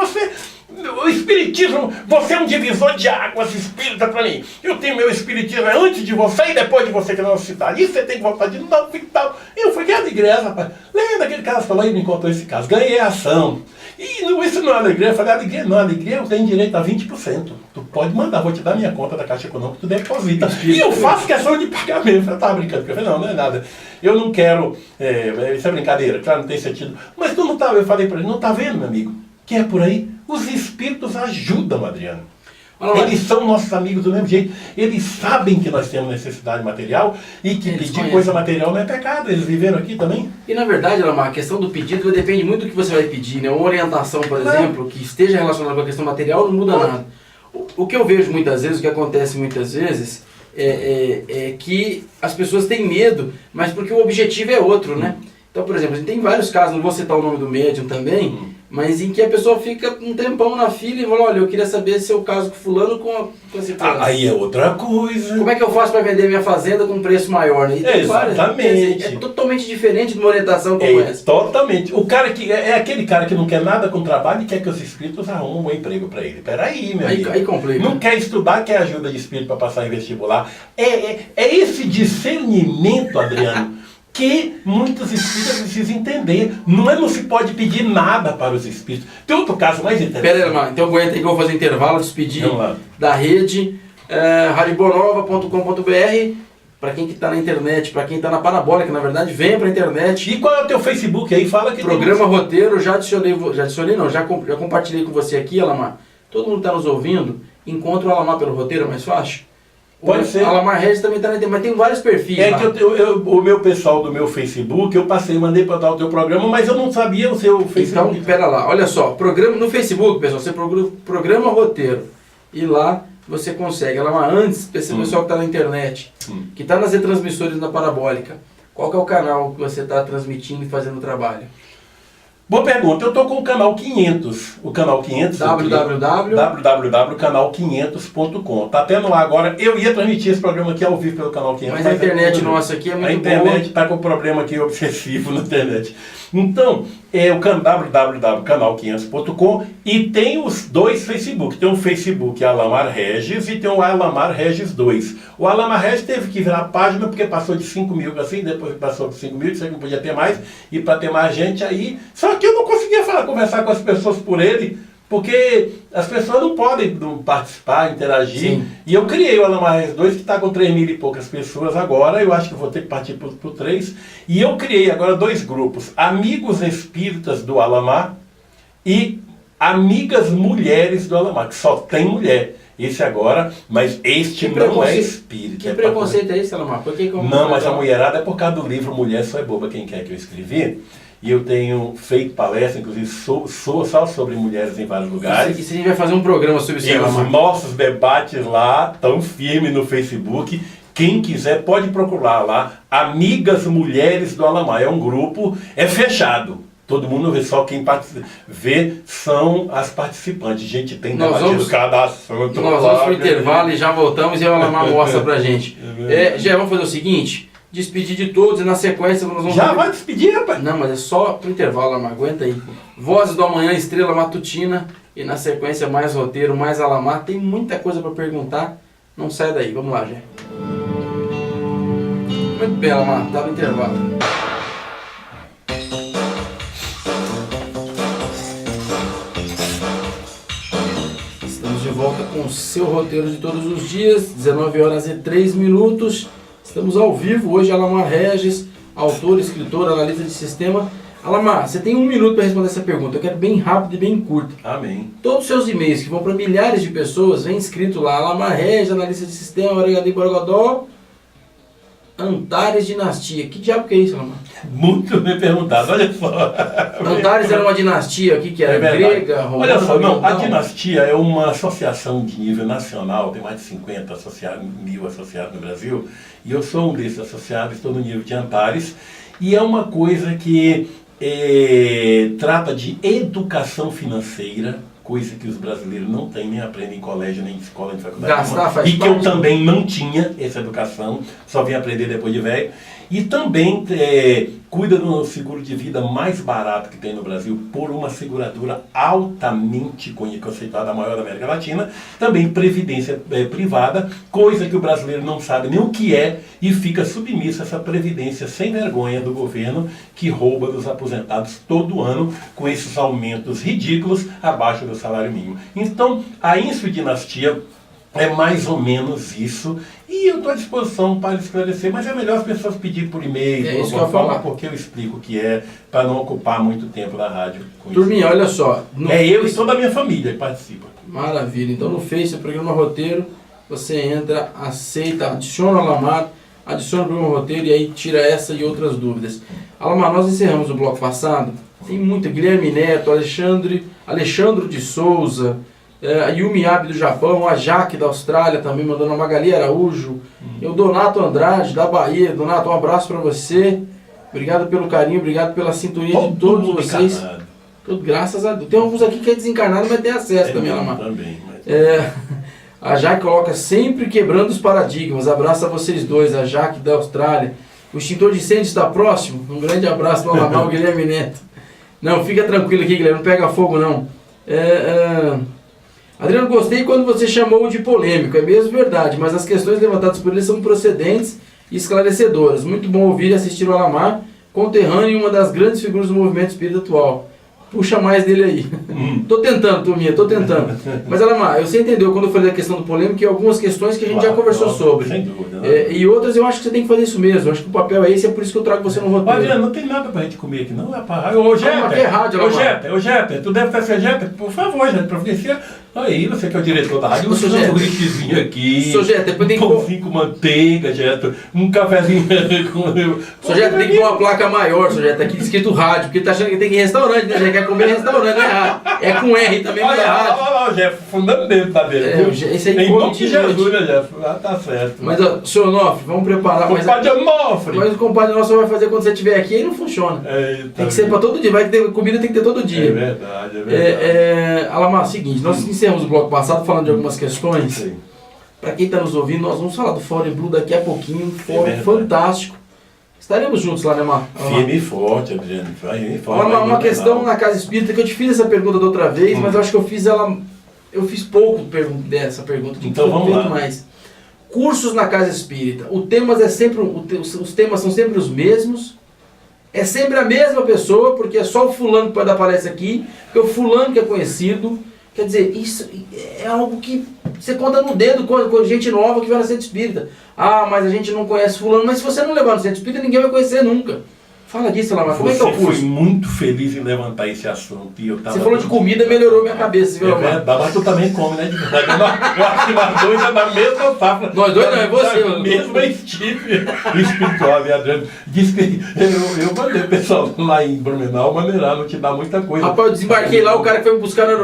o espiritismo, você é um divisor de águas espírita para mim. Eu tenho meu espiritismo antes de você e depois de você que não cidade. Isso você tem que voltar de novo e tal. Eu fui ganhar igreja, rapaz. Lembra aquele cara falou e me contou esse caso. Ganhei a ação. E isso não é alegria. Eu falei, alegria eu tenho direito a 20%. Tu pode mandar, vou te dar minha conta da Caixa Econômica, tu deposita. E eu faço questão de pagamento. Eu tava brincando, eu falei, não é nada. Eu não quero, isso é brincadeira, claro, não tem sentido. Mas tu não tá, eu falei para ele, não tá vendo, meu amigo? Que é por aí? Os espíritos ajudam, Adriano. Eles são nossos amigos do mesmo jeito. Eles sabem que nós temos necessidade material e que pedir coisa material não é pecado. Eles viveram aqui também. E na verdade, Alamar, a questão do pedido depende muito do que você vai pedir, né? Uma orientação, por exemplo, que esteja relacionada com a questão material não muda nada. O que eu vejo muitas vezes, o que acontece muitas vezes, é que as pessoas têm medo, mas porque o objetivo é outro, né? Então, por exemplo, a gente tem vários casos, não vou citar o nome do médium também, mas em que a pessoa fica um tempão na fila e fala, olha, eu queria saber se eu caso com fulano com a ciclana. Aí é outra coisa. Como é que eu faço para vender minha fazenda com um preço maior? Né? Exatamente. É totalmente diferente de uma orientação como essa. Totalmente. O cara que é aquele cara que não quer nada com trabalho e quer que os espíritos arrumem um bom emprego para ele. Peraí, meu amigo. Aí complica. Não quer estudar, quer ajuda de espírito para passar em vestibular. É esse discernimento, Adriano, que muitos espíritos precisam entender. Não se pode pedir nada para os espíritos. Tem outro caso mais interessante. Pera aí, irmão. Então aguenta aí que eu vou fazer intervalo, despedir da rede radiobonova.com.br. Para quem que está na internet, para quem está na parabólica, na verdade, venha para a internet. E qual é o teu Facebook aí? Fala que Programa Roteiro, já compartilhei com você aqui, Alamar. Todo mundo está nos ouvindo, encontra o Alamar pelo Roteiro, é mais fácil? Pode ser. Alamar Regis também está na internet, mas tem vários perfis. Que o meu pessoal do meu Facebook, eu mandei para o teu programa, mas eu não sabia o seu Facebook. Então, pera lá, olha só, no Facebook, pessoal, você programa Roteiro. E lá você consegue. Alamar, antes, esse pessoal que está na internet, que está nas retransmissores da Parabólica, qual que é o canal que você está transmitindo e fazendo o trabalho? Boa pergunta. Eu estou com o canal 500. O canal 500... www.canal500.com. Está até no ar agora. Eu ia transmitir esse programa aqui ao vivo pelo canal 500. Mas a internet nossa aqui é muito boa. A internet está com problema aqui obsessivo na internet. Então, é o www.canal500.com e tem os dois Facebook. Tem um Facebook Alamar Regis e tem o Alamar Regis 2. O Alamar Regis teve que virar página porque passou de 5 mil assim, depois passou de 5 mil, disse que não podia ter mais, e para ter mais gente aí. Só que eu não conseguia conversar com as pessoas por ele, porque as pessoas não podem participar, interagir. Sim. E eu criei o Alamar Regis 2, que está com 3 mil e poucas pessoas agora. Eu acho que vou ter que partir para o 3. E eu criei agora 2 grupos: Amigos Espíritas do Alamar e Amigas Mulheres do Alamar, que só tem mulher. Esse agora, mas este não é espírita. Que preconceito é esse, Alamar? Por que não, mas a mulherada é por causa do livro Mulher Só é Boba Quem Quer, que eu escrevi. E eu tenho feito palestra, inclusive sou só sobre mulheres em vários lugares. E a gente vai fazer um programa sobre isso. E os nossos debates lá estão firmes no Facebook. Quem quiser pode procurar lá. Amigas Mulheres do Alamar. É um grupo, é fechado. Todo mundo vê, só quem vê são as participantes. Gente, tem debatido cada assunto. Nós vamos para o intervalo e já voltamos e o Alamar mostra pra gente. Já vamos fazer o seguinte: despedir de todos e na sequência nós vamos... Já vai despedir, rapaz? Não, mas é só pro intervalo, Alamar, aguenta aí. Vozes do Amanhã, Estrela Matutina, e na sequência mais roteiro, mais Alamar. Tem muita coisa para perguntar, não sai daí. Vamos lá, Gé. Muito bem, Alamar, tá no intervalo. Estamos de volta com o seu roteiro de todos os dias, 19 horas e 3 minutos. Estamos ao vivo hoje, Alamar Regis, autor, escritor, analista de sistema. Alamar, você tem 1 minuto para responder essa pergunta. Eu quero bem rápido e bem curto. Amém. Todos os seus e-mails que vão para milhares de pessoas, vem escrito lá: Alamar Regis, analista de sistema, Oregadi Borogodó, Antares Dinastia. Que diabo que é isso, Alamar? Muito bem perguntado, olha só. Antares era uma dinastia, o que era? Grega, romana? Olha só, não, a dinastia é uma associação de nível nacional, tem mais de 50 mil associados no Brasil, e eu sou um desses associados, estou no nível de Antares, e é uma coisa que trata de educação financeira, coisa que os brasileiros não têm, nem aprendem em colégio, nem em escola, nem em faculdade. E que eu também não tinha essa educação, só vim aprender depois de velho. E também cuida do seguro de vida mais barato que tem no Brasil, por uma seguradora altamente conceituada, a maior da América Latina. Também previdência privada, coisa que o brasileiro não sabe nem o que é, e fica submisso a essa previdência sem vergonha do governo, que rouba dos aposentados todo ano, com esses aumentos ridículos abaixo do salário mínimo. Então, a Insudinastia é mais ou menos isso, e eu estou à disposição para esclarecer, mas é melhor as pessoas pedirem por e-mail, por alguma forma, porque eu explico o que é, para não ocupar muito tempo na rádio. Turminha, olha só. Eu e toda a minha família que participa. Maravilha. Então no Face, programa Roteiro, você entra, aceita, adiciona o Alamar, adiciona o programa Roteiro e aí tira essa e outras dúvidas. Alamar, nós encerramos o bloco passado. Tem muita. Guilherme Neto, Alexandre de Souza, a Yumi Abe do Japão, a Jaque da Austrália também mandando, a Magali Araújo, o Donato Andrade da Bahia. Donato, um abraço para você, obrigado pelo carinho, obrigado pela sintonia de todos vocês. Tudo graças a Deus. Tem alguns aqui que é desencarnado, mas tem acesso também, Alamar. Também, mas... A Jaque coloca: sempre quebrando os paradigmas. Abraço a vocês dois, a Jaque da Austrália. O extintor de incêndio está próximo? Um grande abraço para o Alamar, o Guilherme Neto. Não, fica tranquilo aqui, Guilherme, não pega fogo não. Adriano, gostei quando você chamou de polêmico, é mesmo verdade, mas as questões levantadas por ele são procedentes e esclarecedoras. Muito bom ouvir e assistir o Alamar, conterrâneo e uma das grandes figuras do movimento espírita atual. Puxa mais dele aí. Tô tentando, turminha, tô tentando. Mas Alamar, você entendeu quando eu falei da questão do polêmico e algumas questões que a gente já conversou sobre. Sem dúvida. E outras eu acho que você tem que fazer isso mesmo. Eu acho que o papel é esse, é por isso que eu trago você no roteiro. Adriano, não tem nada pra gente comer aqui não, rapaz. Ô Jeter, tu deve estar sem Jeter, por favor, gente, providencia Aí, você que é o diretor da rádio, você Jeto, um gripezinho aqui. Seu Jeto, depois tem que pãozinho com manteiga, Jeto. Um cafezinho com... Seu Jeto, tem que pôr uma placa maior, seu Jeto, aqui escrito rádio, porque ele tá achando que tem que ir em restaurante, né? Já quer comer em restaurante, não é rádio. É com R também, mas é rádio. Olha lá, o Jeff, fundamento tá dele. Esse aí em nome de Jesus, noite. né, Jeff? Ah, tá certo. Mas, ó, senhor Onofre, vamos preparar. Compadre Onofre. Mas o compadre nosso vai fazer quando você estiver aqui, aí não funciona. Tem que ser pra todo dia, vai ter comida, tem que ter todo dia. É verdade, é verdade. Alamar, seguinte, nós encerramos o bloco passado falando de algumas questões. Sim. Para quem está nos ouvindo, nós vamos falar do Fórum Blue daqui a pouquinho, um fórum verdade. fantástico. Estaremos juntos lá, né, Mar? Firme e forte, Adriano. Firme e forte. Agora, uma questão na Casa Espírita, que eu te fiz essa pergunta da outra vez, mas eu acho que eu fiz pouco dessa pergunta. Então vamos lá. Mais. Cursos na Casa Espírita, os temas são sempre os mesmos, é sempre a mesma pessoa, porque é só o fulano que pode dar palestra aqui, porque é o fulano que é conhecido. Quer dizer, isso é algo que você conta no dedo com gente nova que vai no centro espírita. Ah, mas a gente não conhece fulano. Mas se você não levar no centro espírita, ninguém vai conhecer nunca. Fala disso, Lamar. Como é que é o curso? Você foi muito feliz em levantar esse assunto. E eu tava você falou de comida, melhorou minha cabeça, viu, Lamar? Verdade, mas tu também come, né? Eu acho que nós dois é na mesma safra. Nós dois não, é você. Na mesma espiritual, Adriano. Diz que eu mandei o pessoal lá em Blumenau maneirar, não te dá muita coisa. Rapaz, eu desembarquei lá, o cara que foi me buscar na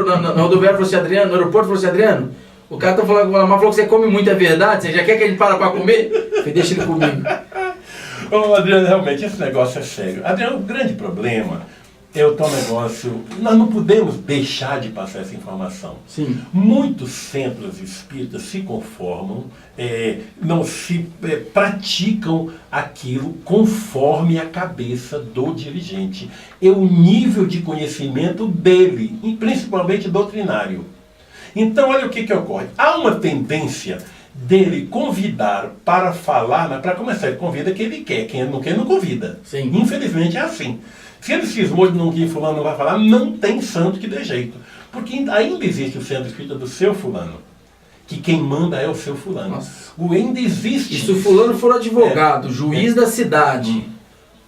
rodoviária falou assim, Adriano, no aeroporto falou assim, Adriano, o cara tá falando com o Lamar, falou que você come muito, é verdade? Você já quer que a gente para pra comer? Eu falei, deixa ele comigo. Ô, Adriano, realmente esse negócio é sério. Adriano, o grande problema é o tal negócio. Nós não podemos deixar de passar essa informação. Sim. Muitos centros espíritas se conformam, não se praticam aquilo conforme a cabeça do dirigente. É o nível de conhecimento dele, e principalmente doutrinário. Então, olha o que ocorre. Há uma tendência dele convidar para falar, para começar, ele convida quem ele quer, quem ele não quer, não convida. Sim. Infelizmente é assim. Se ele cismou de não que fulano não vai falar, não tem santo que dê jeito. Porque ainda existe o centro espírita do seu fulano, que quem manda é o seu fulano. Nossa. Ainda existe. E se o fulano for advogado, juiz da cidade,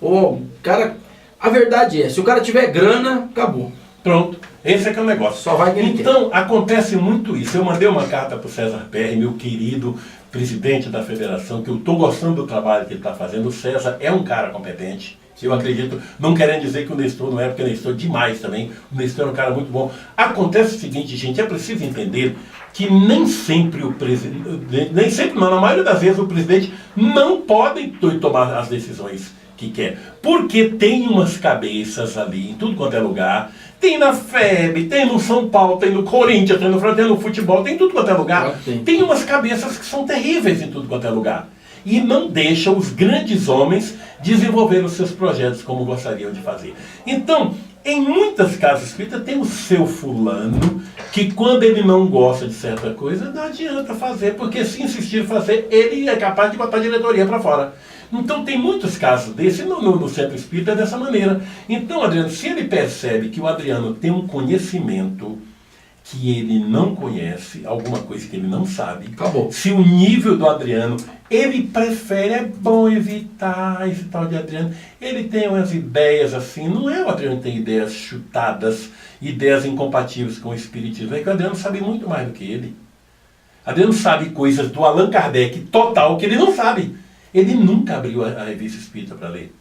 ou cara, a verdade é, se o cara tiver grana, acabou. Pronto. Esse é que é o negócio. Só vai quem então, acontece muito isso. Eu mandei uma carta para o César Perry, meu querido presidente da federação, que eu estou gostando do trabalho que ele está fazendo. O César é um cara competente. Eu acredito, não querendo dizer que o Nestor não é, porque o Nestor é demais também. O Nestor é um cara muito bom. Acontece o seguinte, gente, é preciso entender que nem sempre o presidente, nem sempre não, na maioria das vezes o presidente não pode tomar as decisões que quer. Porque tem umas cabeças ali, em tudo quanto é lugar. Tem na FEB, tem no São Paulo, tem no Corinthians, tem no Flamengo, tem no futebol, tem em tudo quanto é lugar. Tem umas cabeças que são terríveis em tudo quanto é lugar. E não deixam os grandes homens desenvolver os seus projetos como gostariam de fazer. Então, em muitas casas espíritas tem o seu fulano, que quando ele não gosta de certa coisa, não adianta fazer, porque se insistir em fazer, ele é capaz de botar a diretoria para fora. Então tem muitos casos desse no centro espírita dessa maneira. Então, Adriano, se ele percebe que o Adriano tem um conhecimento que ele não conhece, alguma coisa que ele não sabe, acabou. Se o nível do Adriano, ele prefere, é bom evitar esse tal de Adriano. Ele tem umas ideias assim, não é o Adriano que tem ideias chutadas, ideias incompatíveis com o espiritismo, é que o Adriano sabe muito mais do que ele. Adriano sabe coisas do Allan Kardec total que ele não sabe. Ele nunca abriu a revista espírita para ler.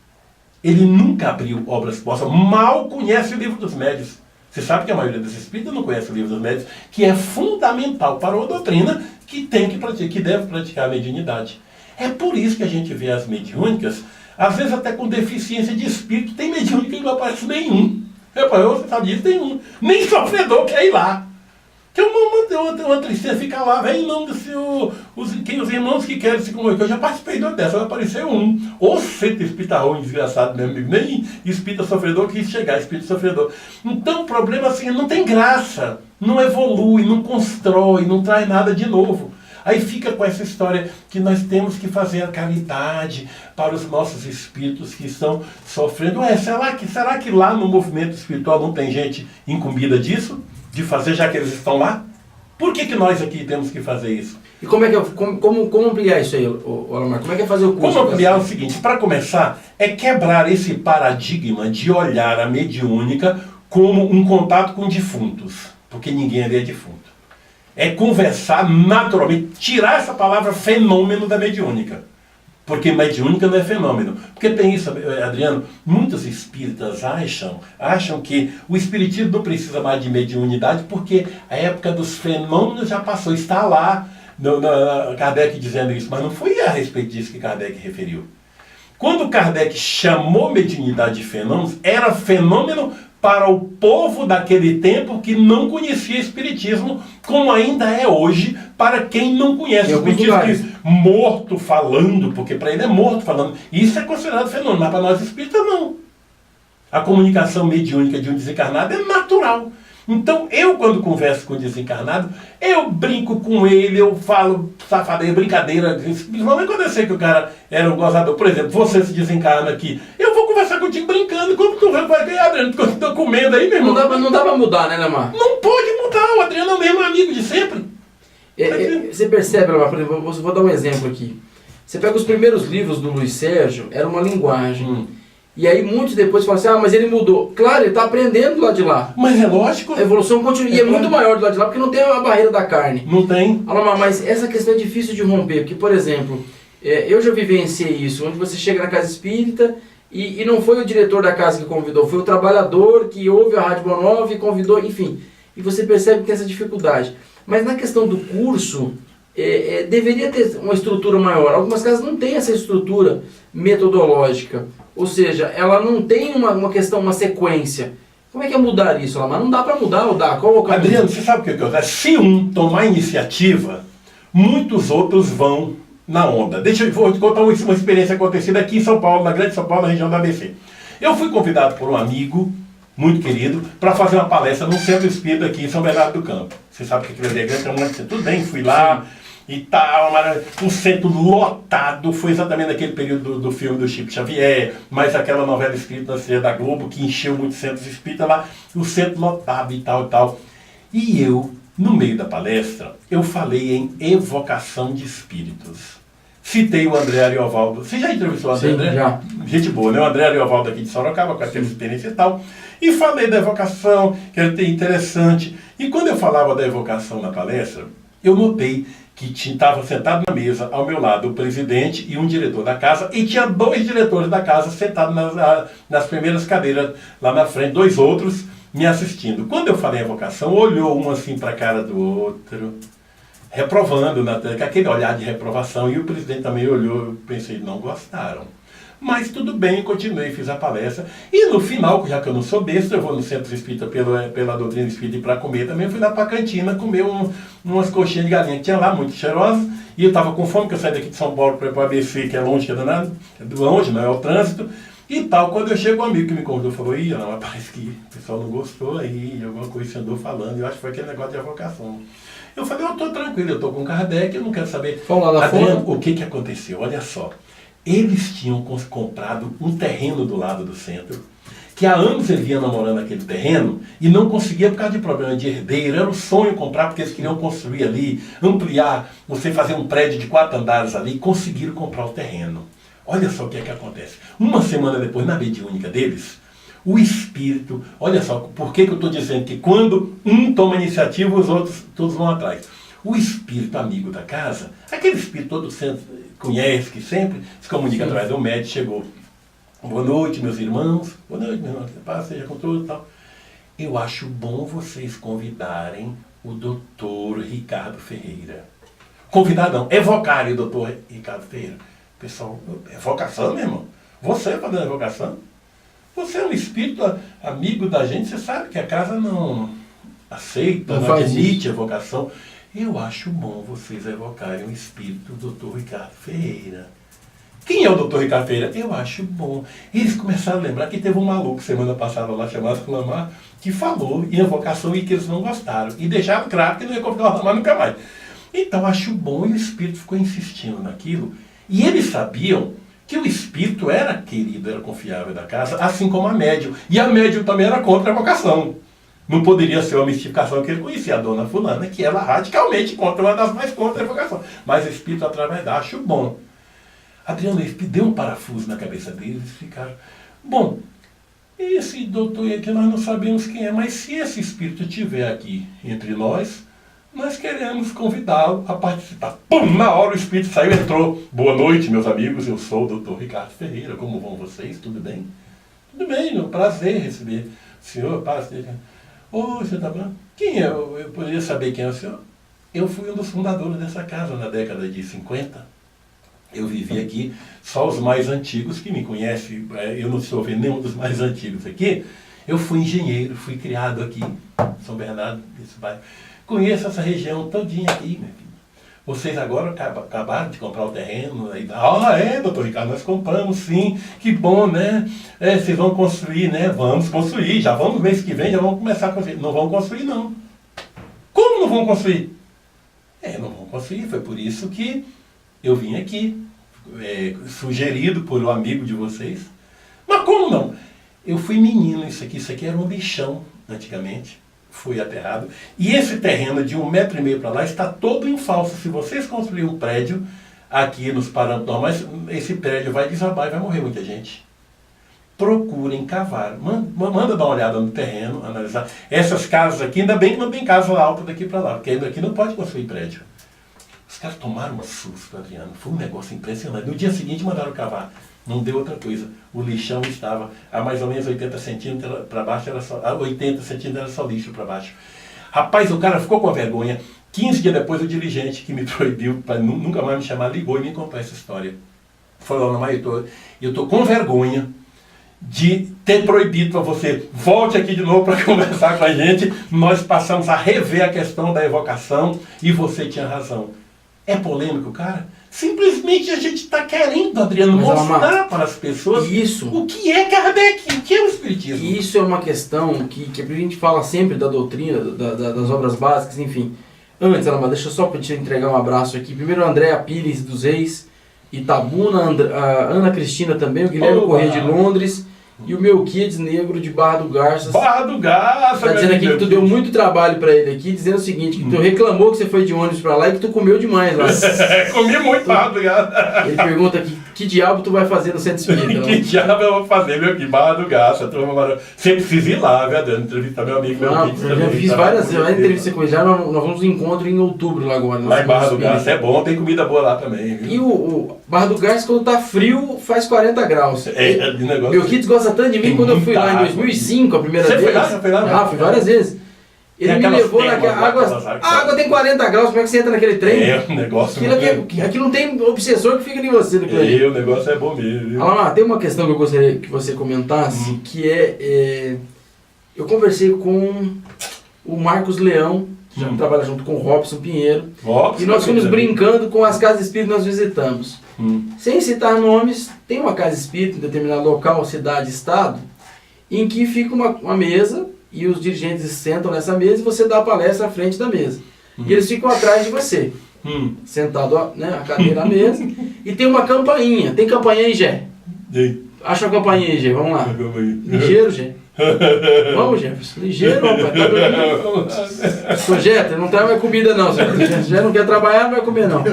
Ele nunca abriu obras postas. Mal conhece o livro dos médios. Você sabe que a maioria dos espíritas não conhece o livro dos médios, que é fundamental para uma doutrina que deve praticar a mediunidade. É por isso que a gente vê as mediúnicas, às vezes até com deficiência de espírito, tem mediúnica que não aparece nenhum. Você sabe disso, nenhum. Nem sofredor quer ir lá. Que é uma tristeza ficar lá, vem em nome do Senhor, os irmãos que querem se comunicar. Eu já participei de uma dessa, vai aparecer um. Ou centro espírita ruim, desgraçado mesmo, nem espírita sofredor quis chegar, espírita sofredor. Então o problema assim, não tem graça, não evolui, não constrói, não traz nada de novo. Aí fica com essa história que nós temos que fazer a caridade para os nossos espíritos que estão sofrendo. Será que lá no movimento espiritual não tem gente incumbida disso? De fazer, já que eles estão lá? Por que nós aqui temos que fazer isso? E como ampliar isso aí, Alamar? Como é que é fazer o curso? Como ampliar o seguinte, para começar, é quebrar esse paradigma de olhar a mediúnica como um contato com defuntos. Porque ninguém ali é defunto. É conversar naturalmente, tirar essa palavra fenômeno da mediúnica. Porque mediúnica não é fenômeno. Porque tem isso, Adriano, muitos espíritas acham que o espiritismo não precisa mais de mediunidade porque a época dos fenômenos já passou, está lá, Kardec dizendo isso, mas não foi a respeito disso que Kardec referiu. Quando Kardec chamou mediunidade de fenômenos, era fenômeno para o povo daquele tempo que não conhecia espiritismo, como ainda é hoje para quem não conhece o espiritismo. Morto falando, porque para ele é morto falando. Isso é considerado fenômeno, mas para nós espíritas não. A comunicação mediúnica de um desencarnado é natural. Então, eu quando converso com o desencarnado, eu brinco com ele, eu falo safadeira, brincadeira, principalmente quando eu sei que o cara era um gozador. Por exemplo, você se desencarna aqui, eu vou conversar contigo brincando, como tu vai ganhar, Adriano, quando eu tô comendo aí, meu irmão. Não dá pra mudar, né, Lemar? Não pode mudar, o Adriano é o mesmo amigo de sempre. Você percebe, Lemar, por exemplo, vou dar um exemplo aqui. Você pega os primeiros livros do Luiz Sérgio, era uma linguagem. E aí muitos depois falam assim, mas ele mudou. Claro, ele está aprendendo do lado de lá. Mas é lógico. A evolução continua. E é muito maior do lado de lá, porque não tem a barreira da carne. Não tem. Mas essa questão é difícil de romper. Porque, por exemplo, eu já vivenciei isso, onde você chega na casa espírita e não foi o diretor da casa que convidou, foi o trabalhador que ouve a Rádio Boa Nova e convidou, enfim. E você percebe que tem essa dificuldade. Mas na questão do curso, deveria ter uma estrutura maior. Algumas casas não têm essa estrutura metodológica. Ou seja, ela não tem uma questão, uma sequência. Como é que é mudar isso, Lamar? Não dá para mudar ou dá? Qual o caminho? Adriano, você sabe o que acontece? Se um tomar iniciativa, muitos outros vão na onda. Vou te contar uma experiência acontecida aqui em São Paulo, na Grande São Paulo, na região da ABC. Eu fui convidado por um amigo, muito querido, para fazer uma palestra no Centro Espírita aqui em São Bernardo do Campo. Você sabe que aquilo ali é grande, então, tudo bem, fui lá. Sim. E tal, um centro lotado, foi exatamente naquele período do filme do Chico Xavier, mas aquela novela escrita na série da Globo, que encheu muitos centros espíritas lá, o centro lotado e tal e tal. E eu, no meio da palestra, eu falei em evocação de espíritos. Citei o André Ariovaldo. Você já entrevistou o André? Sim, já. Gente boa, né? O André Ariovaldo aqui de Sorocaba, com aquela experiência e tal. E falei da evocação, que era interessante. E quando eu falava da evocação na palestra, eu notei que estava sentado na mesa, ao meu lado, o presidente e um diretor da casa, e tinha 2 diretores da casa sentados nas primeiras cadeiras lá na frente, 2 outros me assistindo. Quando eu falei evocação, olhou um assim para a cara do outro, reprovando, com aquele olhar de reprovação, e o presidente também olhou, eu pensei, não gostaram. Mas tudo bem, continuei, fiz a palestra. E no final, já que eu não sou besta, eu vou no Centro Espírita pela doutrina espírita e para comer também. Eu fui lá para a cantina comer umas coxinhas de galinha que tinha lá, muito cheirosas. E eu estava com fome, porque eu saí daqui de São Paulo para ir para o ABC, que é longe, que é danado. É longe, não é o trânsito. E tal, quando eu chego, um amigo que me convidou falou, não, parece que o pessoal não gostou aí, alguma coisa que você andou falando. Eu acho que foi aquele negócio de evocação. Eu falei, eu estou tranquilo, eu estou com Kardec, eu não quero saber. Adriano, o que aconteceu? Olha só. Eles tinham comprado um terreno do lado do centro, que há anos ele vinha namorando aquele terreno e não conseguia por causa de problema de herdeiro. Era o sonho comprar, porque eles queriam construir ali, ampliar, você fazer um prédio de 4 andares ali, e conseguiram comprar o terreno. Olha só o que é que acontece. Uma semana depois, na mediúnica deles, o espírito, olha só, por que eu estou dizendo que quando um toma iniciativa, os outros todos vão atrás. O espírito amigo da casa, aquele espírito todo centro, conhece, que sempre se comunica através do médico, chegou. Boa noite, meus irmãos. Boa noite, meus irmãos. Paz seja com todos e tal. Eu acho bom vocês convidarem o doutor Ricardo Ferreira. Convidar não, evocarem o doutor Ricardo Ferreira. Pessoal, evocação, meu irmão? Você fazendo evocação? Você é um espírito amigo da gente, você sabe que a casa não aceita, não admite evocação. Eu acho bom vocês evocarem o espírito do Dr. Ricardo Ferreira. Quem é o Dr. Ricardo Ferreira? Eu acho bom. Eles começaram a lembrar que teve um maluco semana passada lá chamado Lamar, que falou em evocação e que eles não gostaram. E deixaram claro que não ia convidar o Lamar nunca mais. Então acho bom, e o espírito ficou insistindo naquilo. E eles sabiam que o espírito era querido, era confiável da casa, assim como a médium. E a médium também era contra a evocação. Não poderia ser uma mistificação que ele conhecia, a dona fulana, que ela radicalmente contra, uma das mais contra a evocação. Mas o espírito através da, acho bom. Adriano, ele deu um parafuso na cabeça deles e ficaram, bom, esse doutor aqui nós não sabemos quem é, mas se esse espírito estiver aqui entre nós, nós queremos convidá-lo a participar. Pum, na hora o espírito saiu e entrou. Boa noite, meus amigos, eu sou o Dr. Ricardo Ferreira, como vão vocês? Tudo bem? Tudo bem, meu prazer receber o senhor, paz. Ô, senhor tá bom? Quem é? Eu poderia saber quem é o senhor? Eu fui um dos fundadores dessa casa na década de 50. Eu vivi aqui, só os mais antigos que me conhecem, eu não estou vendo nenhum dos mais antigos aqui. Eu fui engenheiro, fui criado aqui, São Bernardo, desse bairro. Conheço essa região todinha aqui, meu filho. Vocês agora acabaram de comprar o terreno. Aí, doutor Ricardo, nós compramos sim, que bom, né? Vocês vão construir, né? Vamos construir, já vamos mês que vem, já vamos começar a construir. Não vão construir, não. Como não vão construir? Não vão construir, foi por isso que eu vim aqui, sugerido por um amigo de vocês. Mas como não? Eu fui menino, isso aqui era um lixão antigamente, foi aterrado. E esse terreno de 1,5 m para lá está todo em falso. Se vocês construírem um prédio aqui nos parâmetros normais, esse prédio vai desabar e vai morrer muita gente. Procurem cavar, manda dar uma olhada no terreno, analisar. Essas casas aqui, ainda bem que não tem casa alta daqui para lá, porque aqui não pode construir prédio. Os caras tomaram um susto, Adriano, foi um negócio impressionante. No dia seguinte mandaram cavar, não deu outra coisa. O lixão estava a mais ou menos 80 centímetros para baixo, 80 centímetros era só lixo para baixo. Rapaz, o cara ficou com a vergonha. 15 dias depois o dirigente que me proibiu para nunca mais me chamar, ligou e me contou essa história. Falou, não, mas eu estou com vergonha de ter proibido para você, volte aqui de novo para conversar com a gente. Nós passamos a rever a questão da evocação e você tinha razão. É polêmico, cara? Simplesmente a gente está querendo, Adriano, mostrar para as pessoas o que é Kardec, o que é o Espiritismo. Isso é uma questão que a gente fala sempre da doutrina, das obras básicas, enfim. Antes, Alamar, deixa eu só te entregar um abraço aqui. Primeiro, a Andréa Pires dos Reis, Itabuna, a Ana Cristina também, o Guilherme Corrêa de Londres, e o meu Kids Negro de Barra do Garças. Barra do Garças! Tá dizendo aqui que tu deu muito trabalho pra ele aqui, dizendo o seguinte, que tu reclamou que você foi de ônibus pra lá e que tu comeu demais lá. Comi muito, Barra do Garças. Ele pergunta aqui, que diabo tu vai fazer no Centro Espírita? Que diabo eu vou fazer, meu aqui, Barra do Garças. Sempre fiz ir lá, viu, entrevistar meu amigo. Eu já fiz várias vezes, a entrevista com ele já, nós vamos no encontro em outubro lá agora. Lá em Barra do Garças é bom, tem comida boa lá também. Viu? E o Barra do Garças, quando tá frio, faz 40 graus. De negócio. Meu Kids gosta tanto de mim, quando eu fui lá em 2005, a primeira vez. Você foi lá? Ah, fui várias vezes. Ele me levou naquela a água tem 40 graus, como é que você entra naquele trem? O negócio aqui não tem obsessor que fica em você. O negócio é bom mesmo. Tem uma questão que eu gostaria que você comentasse, que eu conversei com o Marcos Leão, que já trabalha junto com o Robson Pinheiro, e nós fomos brincando com as casas espíritas que nós visitamos. Sem citar nomes, tem uma casa espírita em determinado local, cidade, estado, em que fica uma mesa e os dirigentes sentam nessa mesa e você dá a palestra à frente da mesa. E eles ficam atrás de você, sentado, né, a cadeira à mesa, e tem uma campainha. Tem campainha aí, Gé? Acha a campainha aí, Gé, vamos lá. Ligeiro, Gé. Vamos, Jefferson. Ligeiro, rapaz. Tá dormindo. Projeta, não traz mais comida não. Se já não quer trabalhar, não vai comer não.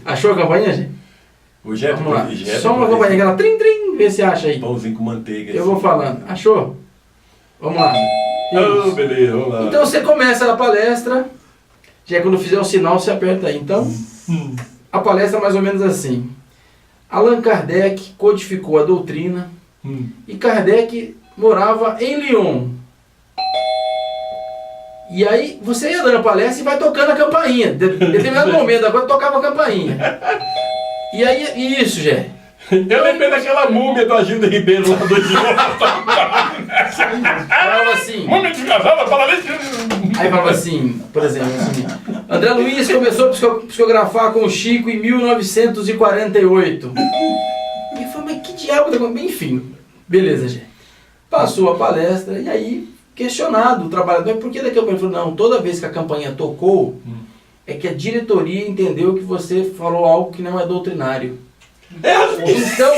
Achou a campainha, Gé? O Gé, só uma campainha, aquela trim-trim, vê se acha aí. Pãozinho com manteiga. Eu vou falando. Achou? Vamos lá. Beleza, vamos lá. Então você começa a palestra, já quando fizer o sinal você aperta aí. Então, a palestra é mais ou menos assim. Allan Kardec codificou a doutrina e Kardec morava em Lyon. E aí você ia dando a palestra e vai tocando a campainha. Em determinado momento, agora tocava a campainha. E aí, isso, Gé. Eu lembrei daquela múmia do Agildo Ribeiro lá do falava assim. Múmia desgasada, fala ali. Aí falava assim, por exemplo, assim, André Luiz começou a psicografar com o Chico em 1948. E eu falei, mas que diabo tá acontecendo? Enfim, beleza, gente. Passou a palestra e aí, questionado o trabalhador, por que daqui a pouco ele falou, não, toda vez que a campanha tocou, é que a diretoria entendeu que você falou algo que não é doutrinário. Então,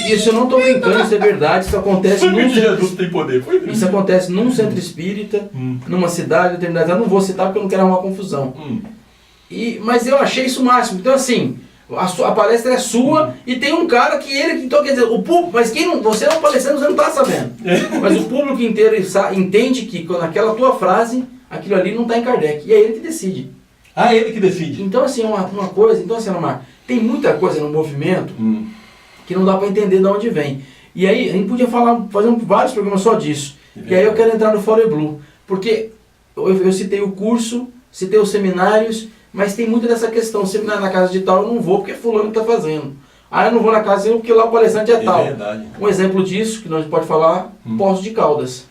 isso eu não estou brincando, isso é verdade, isso acontece isso acontece num centro espírita, numa cidade determinada, eu não vou citar porque eu não quero arrumar confusão. Mas eu achei isso o máximo. Então assim, a palestra é sua e tem um cara que então quer dizer, o público, mas você é um palestrante, você não está sabendo. Mas o público inteiro entende que naquela tua frase, aquilo ali não está em Kardec. E é ele que decide. Ah, ele que decide. Então, assim, uma coisa... Então, assim, Alamar, tem muita coisa no movimento que não dá para entender de onde vem. E aí, a gente podia fazer vários programas só disso. E aí eu quero entrar no Fore Blue. Porque eu citei o curso, citei os seminários, mas tem muito dessa questão. Seminário na casa de tal, eu não vou porque fulano está fazendo. Ah, eu não vou na casa porque lá o palestrante é tal. Verdade. Um exemplo disso, que nós pode falar, Poços de Caldas.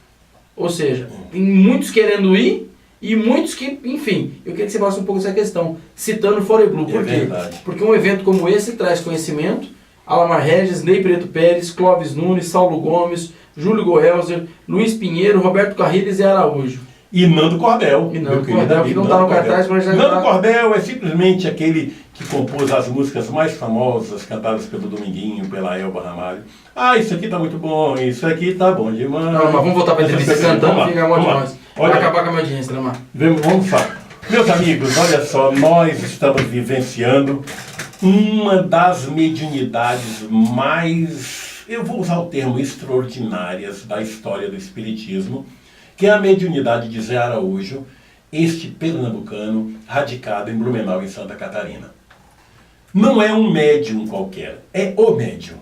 Ou seja, tem muitos querendo ir e muitos que, enfim, eu queria que você falasse um pouco dessa questão, citando o Fore Blue. Por quê? Verdade. Porque um evento como esse traz conhecimento. Alamar Regis, Ney Preto Pérez, Clóvis Nunes, Saulo Gomes, Júlio Goelzer, Luiz Pinheiro, Roberto Carrilhos e Araújo. E Nando Cordel. E Nando Cordel, que não está no cartaz, mas já Nando está... Cordel é simplesmente aquele que compôs as músicas mais famosas, cantadas pelo Dominguinho, pela Elba Ramalho. Ah, isso aqui tá muito bom, isso aqui tá bom demais. Não, mas vamos voltar para a entrevista cantando, fica bom demais. Vai Olha, acabar com a minha audiência, né, Mar? vamos lá. Meus amigos, olha só, nós estamos vivenciando uma das mediunidades mais, eu vou usar o termo extraordinárias da história do Espiritismo, que é a mediunidade de Zé Araújo, este pernambucano radicado em Blumenau, em Santa Catarina. Não é um médium qualquer, é o médium.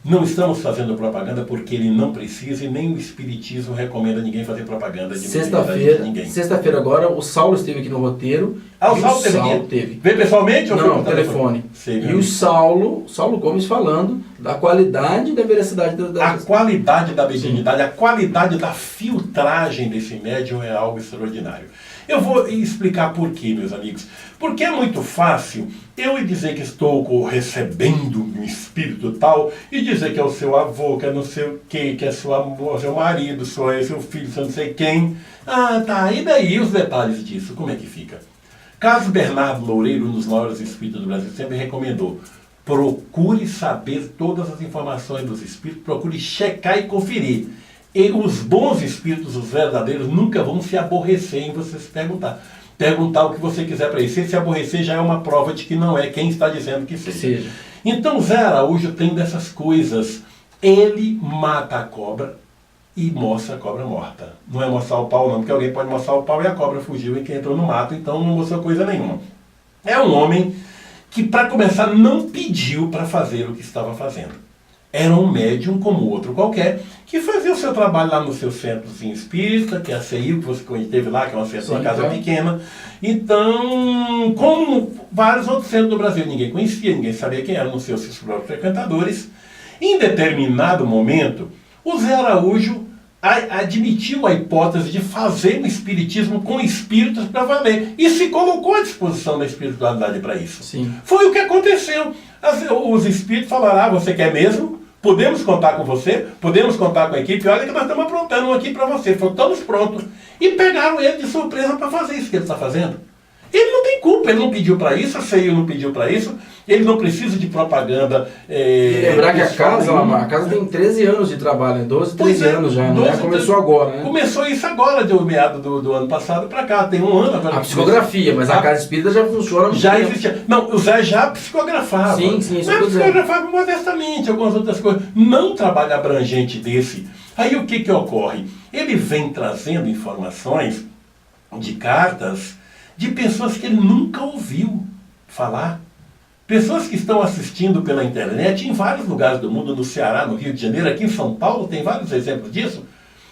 Não estamos fazendo propaganda porque ele não precisa e nem o Espiritismo recomenda ninguém fazer propaganda de mediunidade de ninguém. Sexta-feira agora, o Saulo esteve aqui no roteiro. Ah, o Saulo teve. Veio pessoalmente ou foi Não, por telefone. Sei, E o Saulo Gomes falando da qualidade e da veracidade A qualidade da mediunidade, a qualidade da filtragem desse médium é algo extraordinário. Eu vou explicar por quê, meus amigos. Porque é muito fácil eu dizer que estou recebendo um espírito tal e dizer que é o seu avô, que é não sei o quê, que é seu marido, seu filho, seu não sei quem. Ah, tá. E daí os detalhes disso, como é que fica? Carlos Bernardo Loureiro, um dos maiores espíritos do Brasil, sempre recomendou: procure saber todas as informações dos espíritos, procure checar e conferir. E os bons espíritos, os verdadeiros, nunca vão se aborrecer em você se perguntar. Perguntar o que você quiser para ele. Se aborrecer já é uma prova de que não é quem está dizendo que seja. Então Zé Araújo tem dessas coisas. Ele mata a cobra e mostra a cobra morta. Não é mostrar o pau não, porque alguém pode mostrar o pau e a cobra fugiu e quem entrou no mato, então não mostrou coisa nenhuma. É um homem que, para começar, não pediu para fazer o que estava fazendo. Era um médium como outro qualquer, que fazia o seu trabalho lá no seu centrozinho espírita, que é a CEI, que você teve lá, que é uma casa pequena. Então, como vários outros centros do Brasil, ninguém conhecia, ninguém sabia quem eram os seus próprios frequentadores. Em determinado momento, o Zé Araújo admitiu a hipótese de fazer o espiritismo com espíritos para valer e se colocou à disposição da espiritualidade para isso. Sim. Foi o que aconteceu. Os espíritos falaram: ah, você quer mesmo? Podemos contar com você? Podemos contar com a equipe? Olha que nós estamos aprontando um aqui para você. Estamos prontos. E pegaram ele de surpresa para fazer isso que ele está fazendo. Ele não tem culpa, ele não pediu para isso, a CEI não pediu para isso, ele não precisa de propaganda. Lembrar que a casa tem 13 anos de trabalho, 12, 13 anos já, né? Começou agora, né? Começou isso agora, de meado do ano passado para cá, tem um ano agora. A psicografia, mas a casa espírita já funciona muito já tempo. Existia. Não, o Zé já psicografava. Sim, isso mas psicografava modestamente, algumas outras coisas. Não trabalho abrangente desse. Aí o que ocorre? Ele vem trazendo informações de cartas de pessoas que ele nunca ouviu falar. Pessoas que estão assistindo pela internet em vários lugares do mundo, no Ceará, no Rio de Janeiro, aqui em São Paulo, tem vários exemplos disso.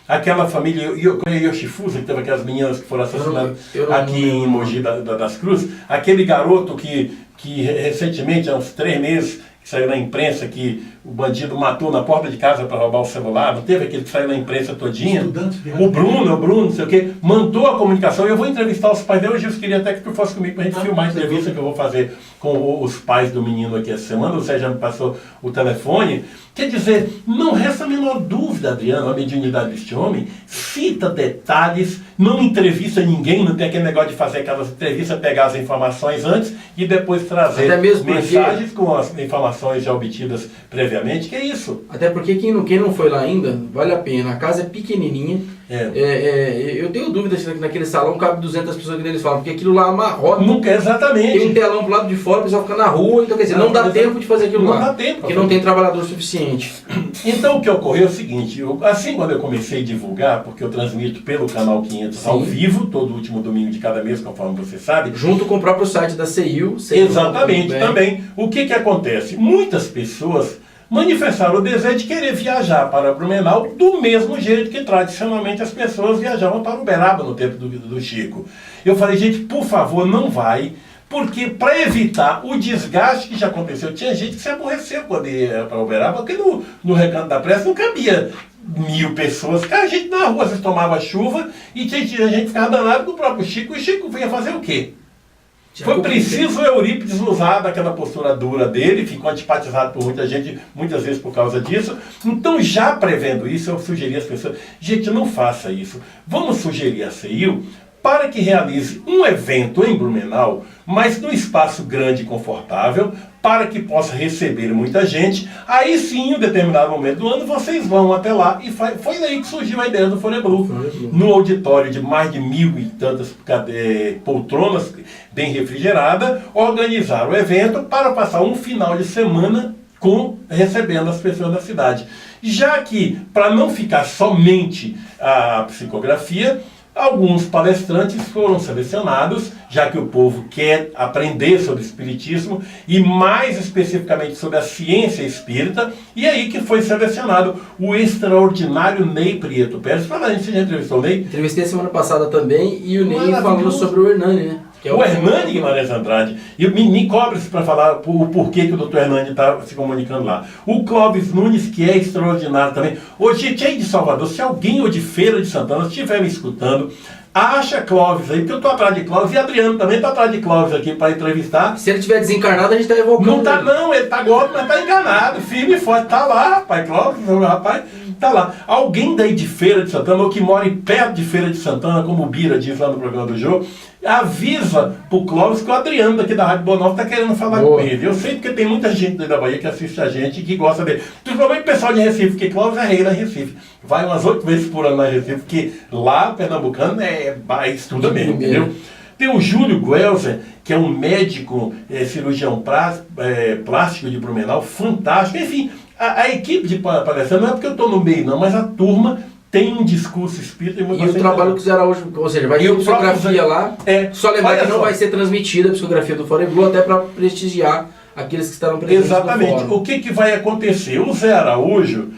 Aquela família Yoshifusa, que teve aquelas meninas que foram assassinadas aqui em Mogi das Cruzes. Aquele garoto que recentemente, há uns 3 meses, que saiu na imprensa que o bandido matou na porta de casa para roubar o celular. Não teve aquele que saiu na imprensa todinha? O Bruno, não sei o quê, mandou a comunicação. Eu vou entrevistar os pais dele. Hoje eu queria até que tu fosse comigo para a gente filmar a entrevista que eu vou fazer com os pais do menino aqui essa semana. O Zé já me passou o telefone. Quer dizer, não resta a menor dúvida, Adriano, a mediunidade deste homem cita detalhes, não entrevista ninguém, não tem aquele negócio de fazer aquelas entrevistas, pegar as informações antes e depois trazer mensagens com as informações já obtidas previamente, que é isso. Até porque quem não foi lá ainda, vale a pena. A casa é pequenininha, Eu tenho dúvida se naquele salão cabe 200 pessoas que eles falam, porque aquilo lá amarrota. Nunca, exatamente. Tem um telão pro lado de fora, o pessoal fica na rua, então quer dizer, não dá tempo de fazer aquilo lá. Não dá tempo. Porque não tem trabalhador suficiente. Então o que ocorreu é o seguinte, assim quando eu comecei a divulgar, porque eu transmito pelo Canal 500 ao vivo, todo último domingo de cada mês, conforme você sabe. Junto com o próprio site da CEIU. Exatamente, também. O que acontece? Muitas pessoas manifestaram o desejo de querer viajar para Blumenau do mesmo jeito que tradicionalmente as pessoas viajavam para Uberaba no tempo do Chico. Eu falei, gente, por favor, não vai, porque para evitar o desgaste que já aconteceu, tinha gente que se aborreceu quando ia para Uberaba, porque no Recanto da Prece não cabia 1000 pessoas, cara, a gente na rua, às vezes tomava chuva e a gente ficava danado com o próprio Chico, e o Chico vinha fazer o quê? Foi preciso o Eurípides usar daquela postura dura dele, ficou antipatizado por muita gente, muitas vezes por causa disso. Então, já prevendo isso, eu sugeri às pessoas, gente, não faça isso. Vamos sugerir a CEIU para que realize um evento em Blumenau, mas num espaço grande e confortável, para que possa receber muita gente. Aí sim, em um determinado momento do ano, vocês vão até lá. E foi daí que surgiu a ideia do Foreblu. No auditório de mais de 1000 e tantas poltronas, bem refrigerada, organizar o evento para passar um final de semana recebendo as pessoas da cidade. Já que, para não ficar somente a psicografia, alguns palestrantes foram selecionados, já que o povo quer aprender sobre espiritismo e mais especificamente sobre a ciência espírita, e aí que foi selecionado o extraordinário Ney Prieto Pérez. Fala aí, você já entrevistou o Ney? Entrevistei semana passada também, e o Ney falou sobre o Hernani, né? Que é o Hernani Guimarães Andrade. E me cobre-se para falar o porquê que o Dr. Hernani está se comunicando lá. O Clóvis Nunes, que é extraordinário também. Hoje, gente aí de Salvador, se alguém ou de Feira de Santana estiver me escutando, acha Clóvis aí, porque eu estou atrás de Clóvis, e Adriano também está atrás de Clóvis aqui para entrevistar. Se ele estiver desencarnado, a gente está evocando. Não tá não, ele está golpe, mas está enganado, firme e forte. Está lá, rapaz, Clóvis, rapaz, está lá. Alguém daí de Feira de Santana, ou que mora perto de Feira de Santana, como o Bira diz lá no programa do Jô, avisa pro Clóvis que o Adriano daqui da Rádio Boa Nova está querendo falar com ele. Eu sei porque tem muita gente daí da Bahia que assiste a gente e que gosta dele. Principalmente o pessoal de Recife, porque Clóvis é rei lá em Recife. Vai umas 8 vezes por ano lá em Recife, porque lá, pernambucano, estuda mesmo, entendeu? Tem o Júlio Guelzer, que é um médico, cirurgião plástico de Blumenau, fantástico. Enfim, a equipe de palestra, não é porque eu estou no meio não, mas a turma tem um discurso espírita. E o trabalho que fizeram hoje, ou seja, vai ter psicografia lá, só lembrar que não vai ser transmitida a psicografia do Foreblu, até para prestigiar aqueles que estarão presentes. Exatamente. O que vai acontecer? O Zé Araújo,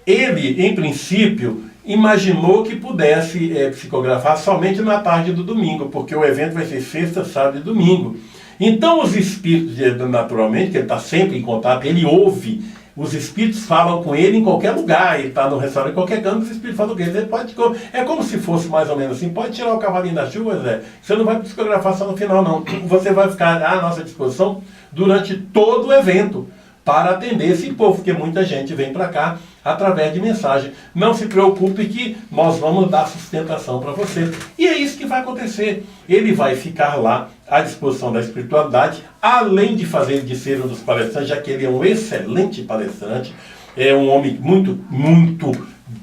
ele, em princípio, imaginou que pudesse psicografar somente na tarde do domingo, porque o evento vai ser sexta, sábado e domingo. Então os espíritos, naturalmente, que ele está sempre em contato, ele ouve. Os espíritos falam com ele em qualquer lugar, ele está no restaurante, em qualquer canto, os espíritos falam com ele. Ele pode, é como se fosse mais ou menos assim, pode tirar o cavalinho da chuva, Zé, você não vai psicografar só no final não, você vai ficar à nossa disposição durante todo o evento, para atender esse povo, porque muita gente vem para cá através de mensagem. Não se preocupe que nós vamos dar sustentação para você. E é isso que vai acontecer. Ele vai ficar lá à disposição da espiritualidade, além de ser um dos palestrantes, já que ele é um excelente palestrante, é um homem muito, muito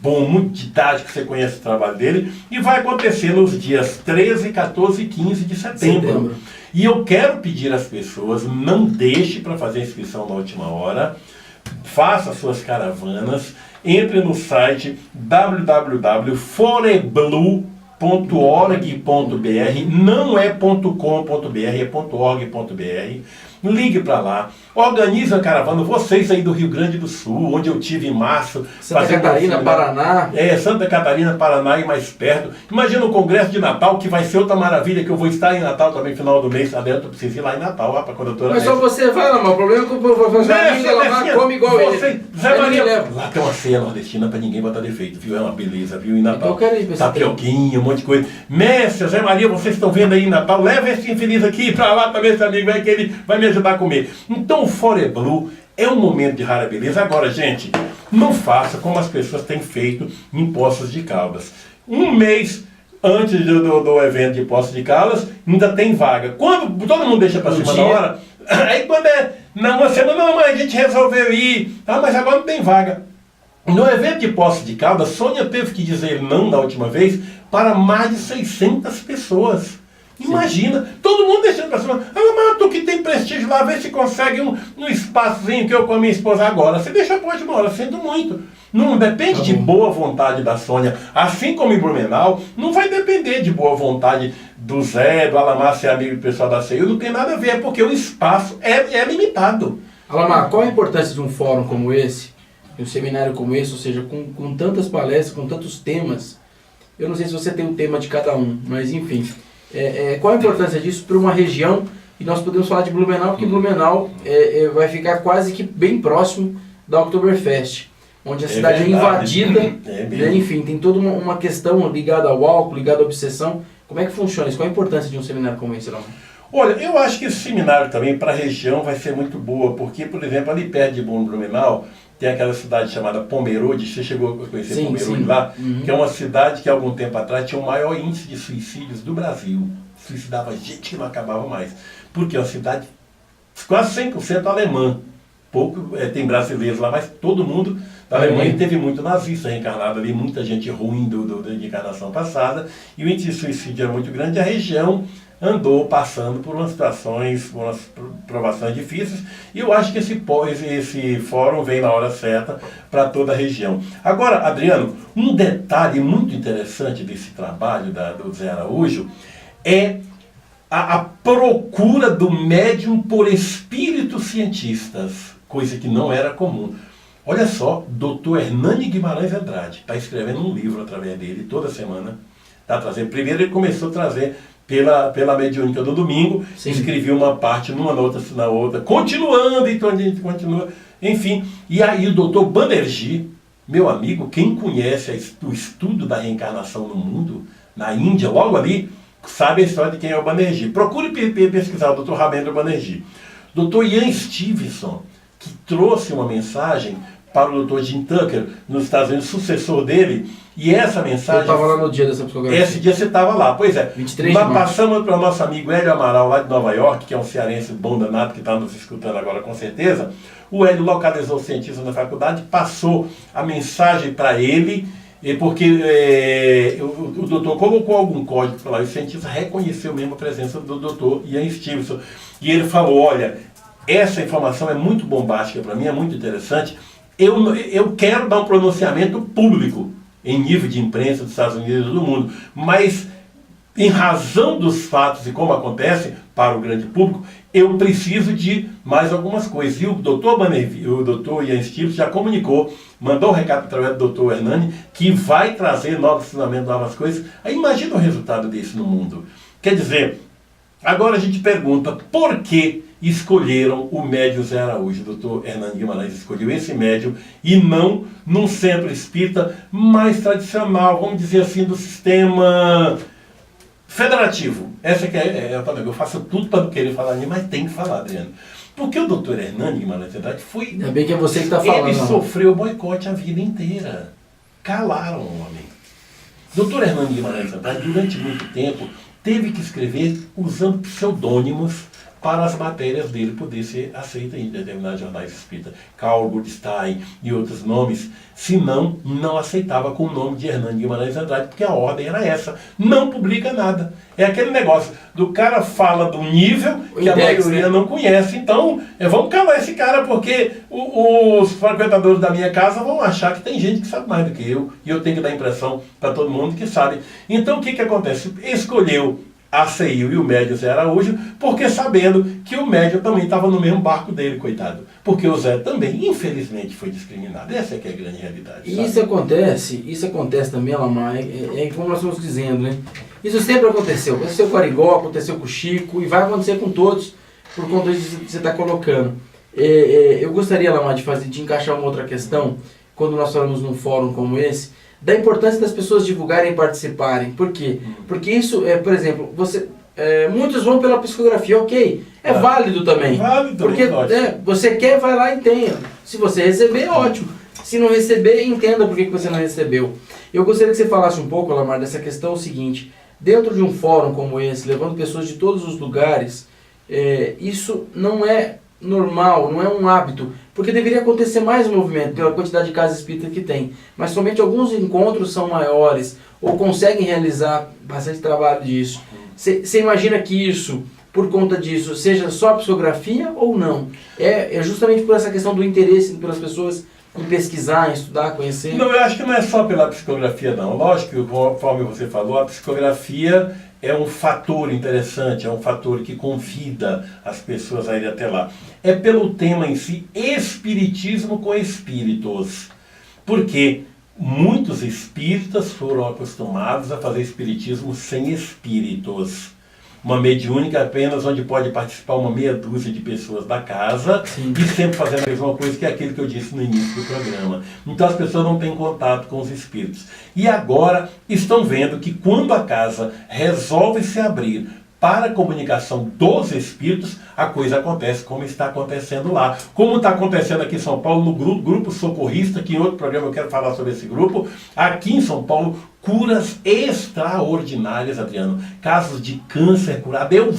bom, muito didático, você conhece o trabalho dele, e vai acontecer nos dias 13, 14 e 15 de setembro. E eu quero pedir às pessoas, não deixe para fazer a inscrição na última hora, faça suas caravanas, entre no site www.foreblu.org.br, não é .com.br, é .org.br. Ligue para lá, organize a caravana, vocês aí do Rio Grande do Sul, onde eu tive em março. Santa Catarina, Paraná. Santa Catarina, Paraná e mais perto. Imagina o Congresso de Natal, que vai ser outra maravilha, que eu vou estar em Natal também, final do mês. Adentro, eu preciso ir lá em Natal, lá para a doutora. Mas só você vai, não, o problema é que eu vou fazer ela come igual ele. Zé Maria, lá tem uma ceia nordestina para ninguém botar defeito, viu? É uma beleza, viu? Em Natal. Então eu quero ir pra tapioquinha, um monte de coisa. Mestre, Zé Maria, vocês estão vendo aí em Natal, leva esse infeliz aqui para lá também, esse amigo, que ele vai me ajudar a comer. Então o Foreblu é um momento de rara beleza. Agora, gente, não faça como as pessoas têm feito em Poços de Caldas. Um mês antes do evento de Poços de Caldas, ainda tem vaga. Quando todo mundo deixa para cima da hora, aí quando uma semana, não, mas a gente resolveu ir, mas agora não tem vaga. No evento de Poços de Caldas, Sônia teve que dizer não na última vez para mais de 600 pessoas. Imagina, todo mundo deixando para cima. Ah, tu que tem prestígio lá, vê se consegue um espaçozinho que eu com a minha esposa agora. Você deixa a última hora, sinto muito. Não depende de boa vontade da Sônia. Assim como em Blumenau, não vai depender de boa vontade do Zé, do Alamar ser amigo do pessoal da CEU. Não tem nada a ver, é porque o espaço é limitado. Alamar, qual a importância de um fórum como esse, de um seminário como esse, ou seja, com tantas palestras, com tantos temas? Eu não sei se você tem um tema de cada um, mas enfim. Qual a importância disso para uma região? E nós podemos falar de Blumenau, porque Blumenau vai ficar quase que bem próximo da Oktoberfest, onde a cidade é invadida, né? Enfim, tem toda uma questão ligada ao álcool, ligada à obsessão. Como é que funciona isso? Qual a importância de um seminário como esse, Alamar? Olha, eu acho que esse seminário também para a região vai ser muito boa, porque, por exemplo, ali perto de Blumenau, tem aquela cidade chamada Pomerode. Você chegou a conhecer Pomerode lá? Uhum. Que é uma cidade que, há algum tempo atrás, tinha o maior índice de suicídios do Brasil. Suicidava gente que não acabava mais. Porque é uma cidade quase 100% alemã. Pouco tem brasileiros lá, mas todo mundo da Alemanha teve muito nazista reencarnado ali, muita gente ruim da encarnação passada. E o índice de suicídio era muito grande. A região andou passando por umas situações, por umas provações difíceis, e eu acho que esse fórum vem na hora certa para toda a região. Agora, Adriano, um detalhe muito interessante desse trabalho do Zé Araújo é a procura do médium por espíritos cientistas, coisa que não era comum. Olha só, Dr. Hernani Guimarães Andrade está escrevendo um livro através dele toda semana. Tá trazendo. Primeiro ele começou a trazer pela mediúnica do domingo, escrevi uma parte numa, na outra, continuando, então a gente continua, enfim. E aí o doutor Banerjee, meu amigo, quem conhece o estudo da reencarnação no mundo, na Índia, logo ali, sabe a história de quem é o Banerjee. Procure pesquisar o doutor Ramendra Banerjee. Doutor Ian Stevenson, que trouxe uma mensagem para o Dr. Jim Tucker, nos Estados Unidos, sucessor dele, e essa mensagem... Eu estava lá no dia dessa psicografia. Esse dia você estava lá, pois é. 23 de março. Passamos para o nosso amigo Hélio Amaral, lá de Nova York, que é um cearense bom danado, que está nos escutando agora com certeza. O Hélio localizou o cientista na faculdade, passou a mensagem para ele, porque o doutor colocou algum código para lá, e o cientista reconheceu mesmo a presença do doutor Ian Stevenson. E ele falou, olha, essa informação é muito bombástica para mim, é muito interessante. Eu quero dar um pronunciamento público em nível de imprensa dos Estados Unidos e do mundo, mas em razão dos fatos e como acontece para o grande público, eu preciso de mais algumas coisas. E o doutor Ian Stevenson já comunicou, mandou um recado através do doutor Hernani, que vai trazer novos ensinamentos, novas coisas. Aí imagina o resultado disso no mundo. Quer dizer, agora a gente pergunta, por que escolheram o médium Zé Araújo? O doutor Hernani Guimarães escolheu esse médium e não num centro espírita mais tradicional, vamos dizer assim, do sistema federativo. Essa que eu faço tudo para não querer falar nisso, mas tem que falar, Adriano. Porque o doutor Hernani Guimarães Andrade foi... Ainda bem que é você que está falando. Ele sofreu boicote a vida inteira. Calaram o homem. Doutor Hernani Guimarães Andrade, durante muito tempo, teve que escrever usando pseudônimos para as matérias dele poder ser aceita em determinados jornais espíritas. Carl Goodstein e outros nomes, senão não aceitava com o nome de Hernani Guimarães Andrade, porque a ordem era essa, não publica nada. É aquele negócio, do cara fala do nível que a maioria não conhece, então vamos calar esse cara, porque os frequentadores da minha casa vão achar que tem gente que sabe mais do que eu, e eu tenho que dar impressão para todo mundo que sabe. Então o que acontece? Escolheu a CEU e o médium Zé Araújo, porque sabendo que o médium também estava no mesmo barco dele, coitado. Porque o Zé também, infelizmente, foi discriminado. Essa é que é a grande realidade. E isso acontece também, Alamar, como nós estamos dizendo, né? Isso sempre aconteceu. Aconteceu com o Arigó, aconteceu com o Chico, e vai acontecer com todos, por conta disso que você está colocando. Eu gostaria, Alamar, de encaixar uma outra questão, quando nós falamos num fórum como esse, da importância das pessoas divulgarem e participarem. Por quê? Porque isso, por exemplo, muitos vão pela psicografia, ok, válido também. Válido, porque você quer, vai lá e tenha. Se você receber, ótimo. Se não receber, entenda por que você não recebeu. Eu gostaria que você falasse um pouco, Alamar, dessa questão seguinte. Dentro de um fórum como esse, levando pessoas de todos os lugares, isso não é normal, não é um hábito, porque deveria acontecer mais movimento pela quantidade de casas espíritas que tem, mas somente alguns encontros são maiores ou conseguem realizar bastante trabalho disso. Você imagina que isso, por conta disso, seja só psicografia ou não? É justamente por essa questão do interesse pelas pessoas em pesquisar, em estudar, conhecer? Não, eu acho que não é só pela psicografia, não. Lógico que, conforme você falou, a psicografia é um fator interessante, é um fator que convida as pessoas a ir até lá. É pelo tema em si, espiritismo com espíritos. Porque muitos espíritas foram acostumados a fazer espiritismo sem espíritos. Uma mediúnica apenas onde pode participar uma meia dúzia de pessoas da casa. Sim. E sempre fazendo a mesma coisa que aquilo que eu disse no início do programa. Então as pessoas não têm contato com os espíritos. E agora estão vendo que quando a casa resolve se abrir para a comunicação dos espíritos, a coisa acontece como está acontecendo lá. Como está acontecendo aqui em São Paulo, no grupo socorrista, que em outro programa eu quero falar sobre esse grupo. Aqui em São Paulo, curas extraordinárias, Adriano. Casos de câncer curado. Eu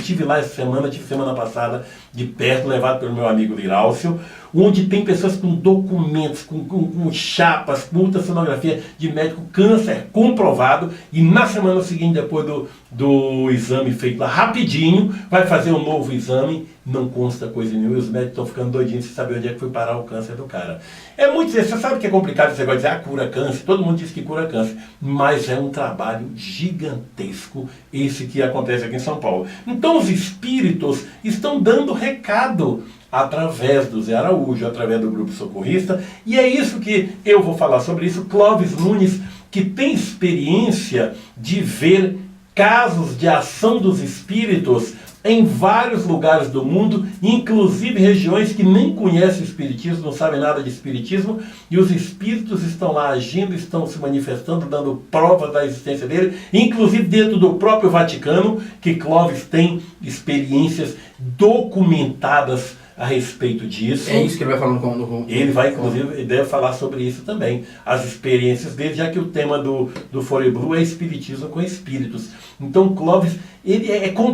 tive lá essa semana, tive semana passada, de perto, levado pelo meu amigo Liráucio, onde tem pessoas com documentos, com chapas, com ultrassonografia de médico, câncer comprovado, e na semana seguinte, depois do exame feito lá rapidinho, vai fazer um novo exame, não consta coisa nenhuma, e os médicos estão ficando doidinhos sem saber onde é que foi parar o câncer do cara. É muito, você sabe que é complicado esse negócio de dizer, cura câncer, todo mundo diz que cura câncer, mas é um trabalho gigantesco esse que acontece aqui em São Paulo. Então os espíritos estão dando recado através do Zé Araújo, através do grupo socorrista, e é isso que eu vou falar sobre isso. Clóvis Nunes, que tem experiência de ver casos de ação dos espíritos em vários lugares do mundo, inclusive regiões que nem conhecem o espiritismo, não sabem nada de espiritismo, e os espíritos estão lá agindo, estão se manifestando, dando prova da existência dele, inclusive dentro do próprio Vaticano, que Clóvis tem experiências documentadas a respeito disso. É isso que ele vai falando com ele vai, inclusive, ele deve falar sobre isso também, as experiências dele, já que o tema do Fore Blue é espiritismo com espíritos. Então Clóvis,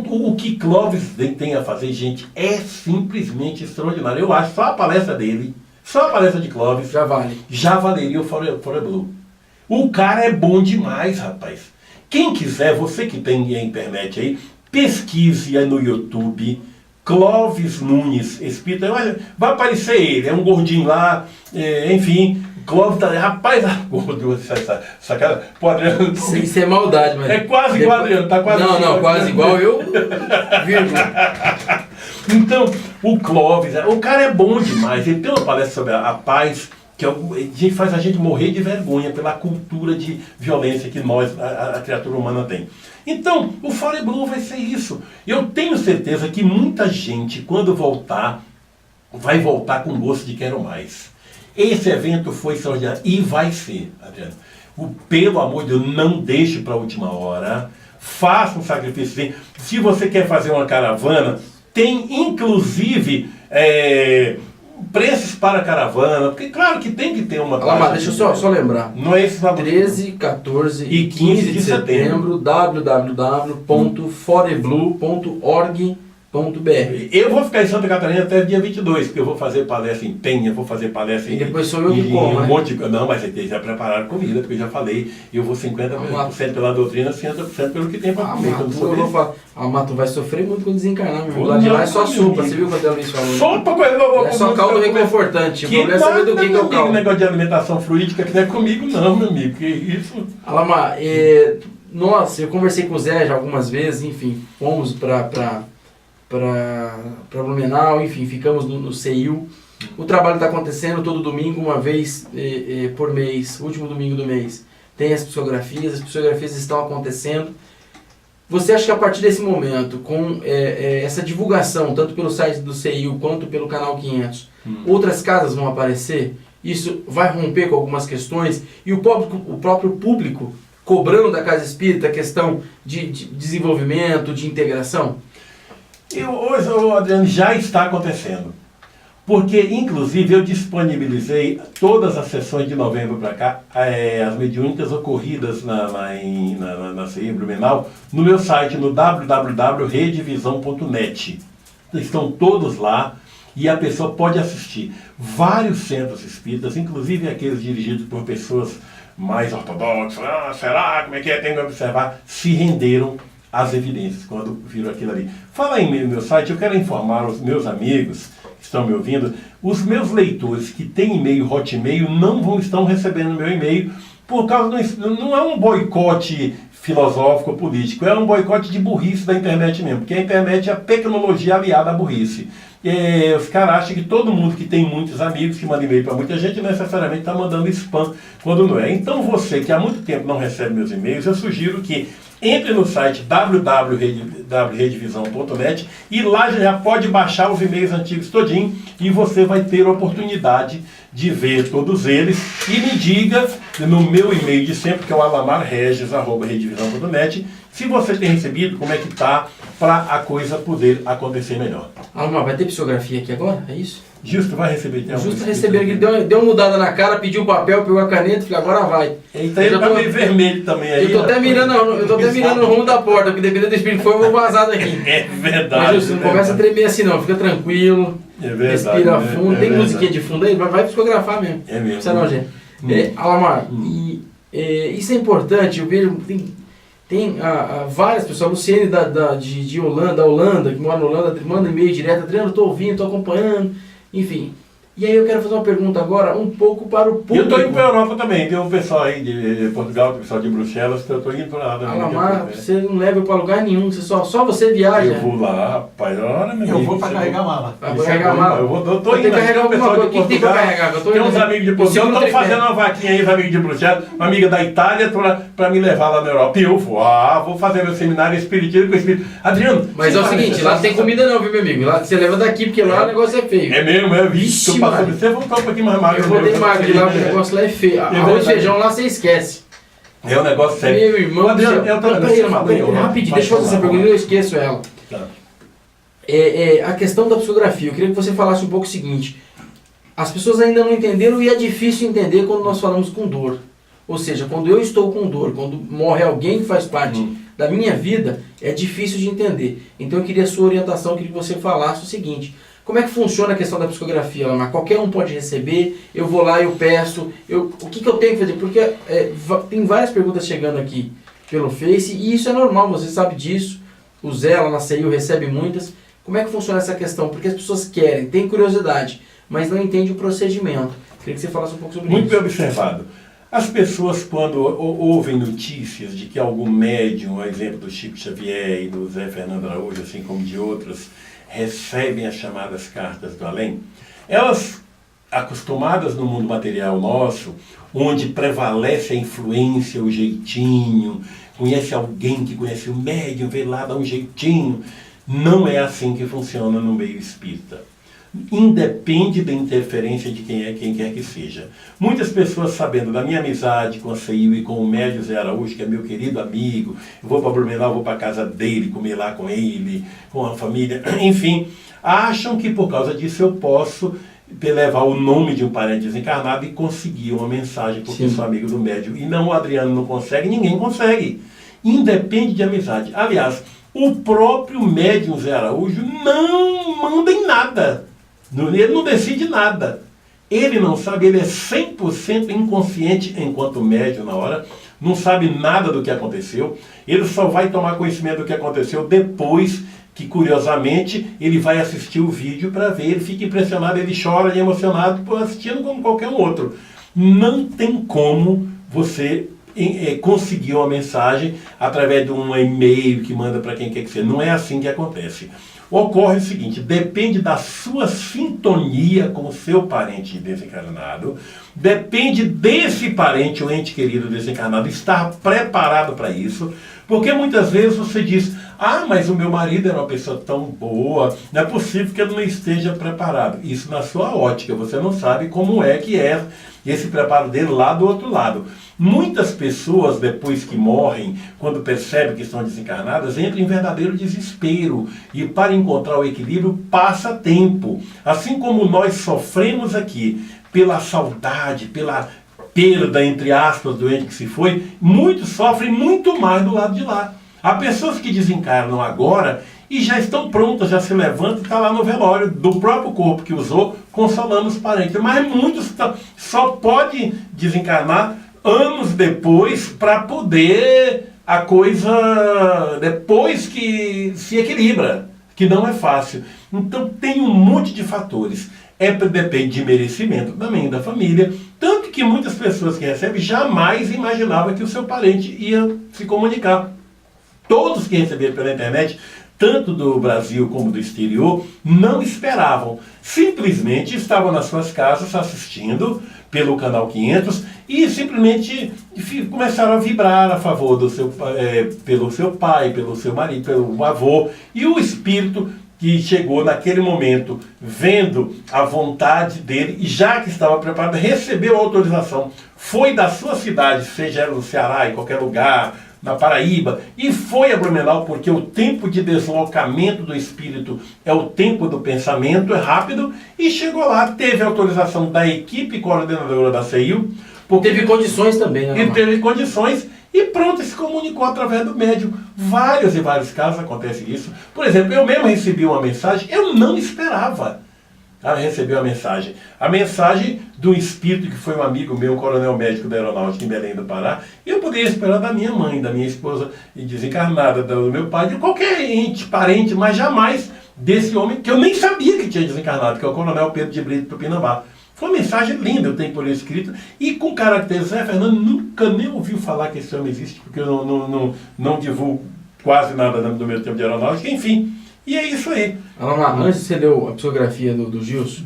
o que Clóvis tem a fazer, gente, é simplesmente extraordinário. Eu acho só a palestra dele, só a palestra de Clóvis já valeria o Fore Blue. O cara é bom demais, rapaz. Quem quiser, você que tem a internet aí, pesquise aí no YouTube Clóvis Nunes, espírita, olha, vai aparecer ele, é um gordinho lá, enfim, Clóvis tá, rapaz, gordo, essa cara, pô, Adriano, isso é maldade, mas... É quase igual, Adriano, tá quase igual. Não, quase igual eu, vírgula. Então, o Clóvis, o cara é bom demais, ele tem uma palestra sobre a paz, que faz a gente morrer de vergonha pela cultura de violência que nós, a criatura humana, tem. Então, o Fore Blue vai ser isso. Eu tenho certeza que muita gente, quando voltar, vai voltar com gosto de quero mais. Esse evento foi extraordinário e vai ser, Adriano. Pelo amor de Deus, não deixe para a última hora. Faça um sacrifício. Se você quer fazer uma caravana, tem inclusive preços para caravana, porque claro que tem que ter uma... Mas deixa eu só lembrar. Não é esse 13, 14 e 15 de setembro, www.foreblue.org.br. Eu vou ficar em Santa Catarina até dia 22, porque eu vou fazer palestra em Penha, vou fazer palestra em... E depois sou eu que como, né? Não, mas eles já prepararam comida, porque eu já falei, eu vou 50% pela doutrina, 50% pelo que tem para comer. Mas tu vai sofrer muito quando desencarnar, meu. Lá de lá é só sopa, você viu quando a Luiz falou? Sopa, é só caldo reconfortante. O problema é saber do que é o caldo. Negócio de alimentação fluídica que não é comigo não, meu amigo, que isso... Alamar, nossa, eu conversei com o Zé já algumas vezes, enfim, fomos para Blumenau, enfim, ficamos no CEIU. O trabalho está acontecendo todo domingo, uma vez por mês, último domingo do mês. Tem as psicografias estão acontecendo. Você acha que a partir desse momento, com essa divulgação, tanto pelo site do CEIU quanto pelo Canal 500, outras casas vão aparecer? Isso vai romper com algumas questões? E o próprio público cobrando da Casa Espírita a questão de desenvolvimento, de integração? Hoje, Adriano, já está acontecendo. Porque, inclusive, eu disponibilizei todas as sessões de novembro para cá, as mediúnicas ocorridas na CI Blumenau, no meu site, no www.redevisão.net. Estão todos lá. e a pessoa pode assistir vários centros espíritas, inclusive aqueles dirigidos por pessoas mais ortodoxas. Será? Como é que é? Tem que observar. Se renderam às evidências quando viram aquilo ali. Fala aí no meu site, eu quero informar os meus amigos que estão me ouvindo, os meus leitores que têm e-mail Hotmail não estão recebendo meu e-mail por causa não é um boicote filosófico político, é um boicote de burrice da internet mesmo, porque a internet é a tecnologia aliada à burrice. Os caras acham que todo mundo que tem muitos amigos, que manda e-mail para muita gente, necessariamente está mandando spam, quando não é. Então você que há muito tempo não recebe meus e-mails, eu sugiro que entre no site www.redivisão.net e lá já pode baixar os e-mails antigos todinho e você vai ter a oportunidade de ver todos eles e me diga no meu e-mail de sempre, que é o alamarregis@redivisão.net, se você tem recebido, como é que tá, para a coisa poder acontecer melhor. Alamar, vai ter psicografia aqui agora? É isso? Justo vai receber. Justo recebeu aqui, deu uma mudada na cara, pediu o papel, pegou a caneta e falou, agora vai. Então ele tá meio vermelho também aí. Eu tô até mirando o rumo da porta, porque dependendo do espírito que for, eu vou vazar daqui. É verdade. Mas Justo, não começa a tremer assim não, fica tranquilo. É verdade. Respira fundo. Tem musiquinha de fundo aí? Vai psicografar mesmo. É mesmo. Você não, gente. Alamar, isso é importante, eu vejo, tem várias pessoas, a Luciene de Holanda, que mora na Holanda, manda e-mail direto, Adriano, estou ouvindo, estou acompanhando, enfim. E aí eu quero fazer uma pergunta agora, um pouco para o público. Eu estou indo para a Europa também, tem um pessoal aí de Portugal, tem um pessoal de Bruxelas, que eu estou indo para lá também. Alamar, você não leva para lugar nenhum, só você viaja. Eu vou lá, rapaz, olha meu amigo. Eu vou para carregar mala. Vai carregar mala. Eu estou indo que carregar alguma coisa. O que tem para carregar? Tem uns amigos de Portugal, eu estou fazendo uma vaquinha aí, os amigos de Bruxelas, uma amiga da Itália, para me levar lá na Europa. E eu vou fazer meu seminário espiritismo com espírito. Adriano, mas é o seguinte, lá não tem comida não, viu, meu amigo? Lá você leva daqui, porque lá o negócio é feio. É mesmo, vixe, você voltou um pouquinho mais magro. Eu vou ter magro de lá, o negócio lá é feio. Arroz e feijão lá você esquece. É um negócio sério. Meu irmão, Adriano, rapidinho, deixa eu fazer essa pergunta, eu esqueço ela. Tá. A questão da psicografia, eu queria que você falasse um pouco o seguinte. As pessoas ainda não entenderam e é difícil entender quando nós falamos com dor. Ou seja, quando eu estou com dor, quando morre alguém que faz parte da minha vida, é difícil de entender. Então eu queria a sua orientação, eu queria que você falasse o seguinte. Como é que funciona a questão da psicografia, Alamar? Qualquer um pode receber, eu vou lá, eu peço, o que eu tenho que fazer? Porque tem várias perguntas chegando aqui pelo Face, e isso é normal, você sabe disso, o Zé lá na CEIU recebe muitas. Como é que funciona essa questão? Porque as pessoas querem, têm curiosidade, mas não entendem o procedimento. Queria que você falasse um pouco sobre isso. Muito bem observado. As pessoas, quando ouvem notícias de que algum médium, a exemplo do Chico Xavier e do Zé Fernando Araújo, assim como de outros, recebem as chamadas cartas do além, elas, acostumadas no mundo material nosso, onde prevalece a influência, o jeitinho, conhece alguém que conhece o médium, vê lá, dá um jeitinho, não é assim que funciona no meio espírita. Independe da interferência de quem quer que seja. Muitas pessoas, sabendo da minha amizade com a CEIU e com o médium Zé Araújo, que é meu querido amigo, eu vou para Blumenau, vou para a casa dele, comer lá com ele, com a família, enfim, acham que por causa disso eu posso levar o nome de um parente desencarnado e conseguir uma mensagem, porque sou amigo do médium. E não, o Adriano não consegue, ninguém consegue. Independe de amizade. Aliás, o próprio médium Zé Araújo não manda em nada. Ele não decide nada. Ele não sabe, ele é 100% inconsciente enquanto médium na hora, não sabe nada do que aconteceu, ele só vai tomar conhecimento do que aconteceu depois que, curiosamente, ele vai assistir o vídeo para ver, ele fica impressionado, ele chora e emocionado por assistindo como qualquer um outro. Não tem como você conseguir uma mensagem através de um e-mail que manda para quem quer que seja. Não é assim que acontece. Ocorre o seguinte, depende da sua sintonia com o seu parente desencarnado, depende desse parente ou ente querido desencarnado estar preparado para isso, porque muitas vezes você diz, mas o meu marido era uma pessoa tão boa, não é possível que ele não esteja preparado. Isso na sua ótica, você não sabe como é que é esse preparo dele lá do outro lado. Muitas pessoas, depois que morrem, quando percebem que estão desencarnadas, entram em verdadeiro desespero. E para encontrar o equilíbrio, passa tempo. Assim como nós sofremos aqui pela saudade, pela perda, entre aspas, do ente que se foi, muitos sofrem muito mais do lado de lá. Há pessoas que desencarnam agora e já estão prontas, já se levantam e está lá no velório do próprio corpo que usou, consolando os parentes. Mas muitos só podem desencarnar anos depois para poder a coisa, depois que se equilibra, que não é fácil. Então tem um monte de fatores. Depende de merecimento também da família, tanto que muitas pessoas que recebem jamais imaginavam que o seu parente ia se comunicar. Todos que receberam pela internet, tanto do Brasil como do exterior, não esperavam. Simplesmente estavam nas suas casas assistindo pelo Canal 500 e simplesmente começaram a vibrar a favor do pelo seu pai, pelo seu marido, pelo avô. E o espírito que chegou naquele momento, vendo a vontade dele, e já que estava preparado, recebeu a autorização, foi da sua cidade, seja no Ceará, em qualquer lugar, na Paraíba, e foi a Blumenau, porque o tempo de deslocamento do espírito é o tempo do pensamento, é rápido, e chegou lá, teve a autorização da equipe coordenadora da CEIU. Teve condições também, né? E teve condições, e pronto, se comunicou através do médium. Vários e vários casos acontece isso. Por exemplo, eu mesmo recebi uma mensagem, eu não esperava. Recebi uma mensagem. A mensagem do espírito que foi um amigo meu, um coronel médico da aeronáutica em Belém do Pará. E eu poderia esperar da minha mãe, da minha esposa desencarnada, do meu pai, de qualquer ente, parente, mas jamais desse homem que eu nem sabia que tinha desencarnado, que é o coronel Pedro de Brito Tupinambá. Foi uma mensagem linda, eu tenho por escrito, e com caracteres. Zé Fernando nunca nem ouviu falar que esse homem existe, porque eu não divulgo quase nada do meu tempo de aeronáutica, enfim. E é isso aí. Alamar, antes de você ler a psicografia do Gilson,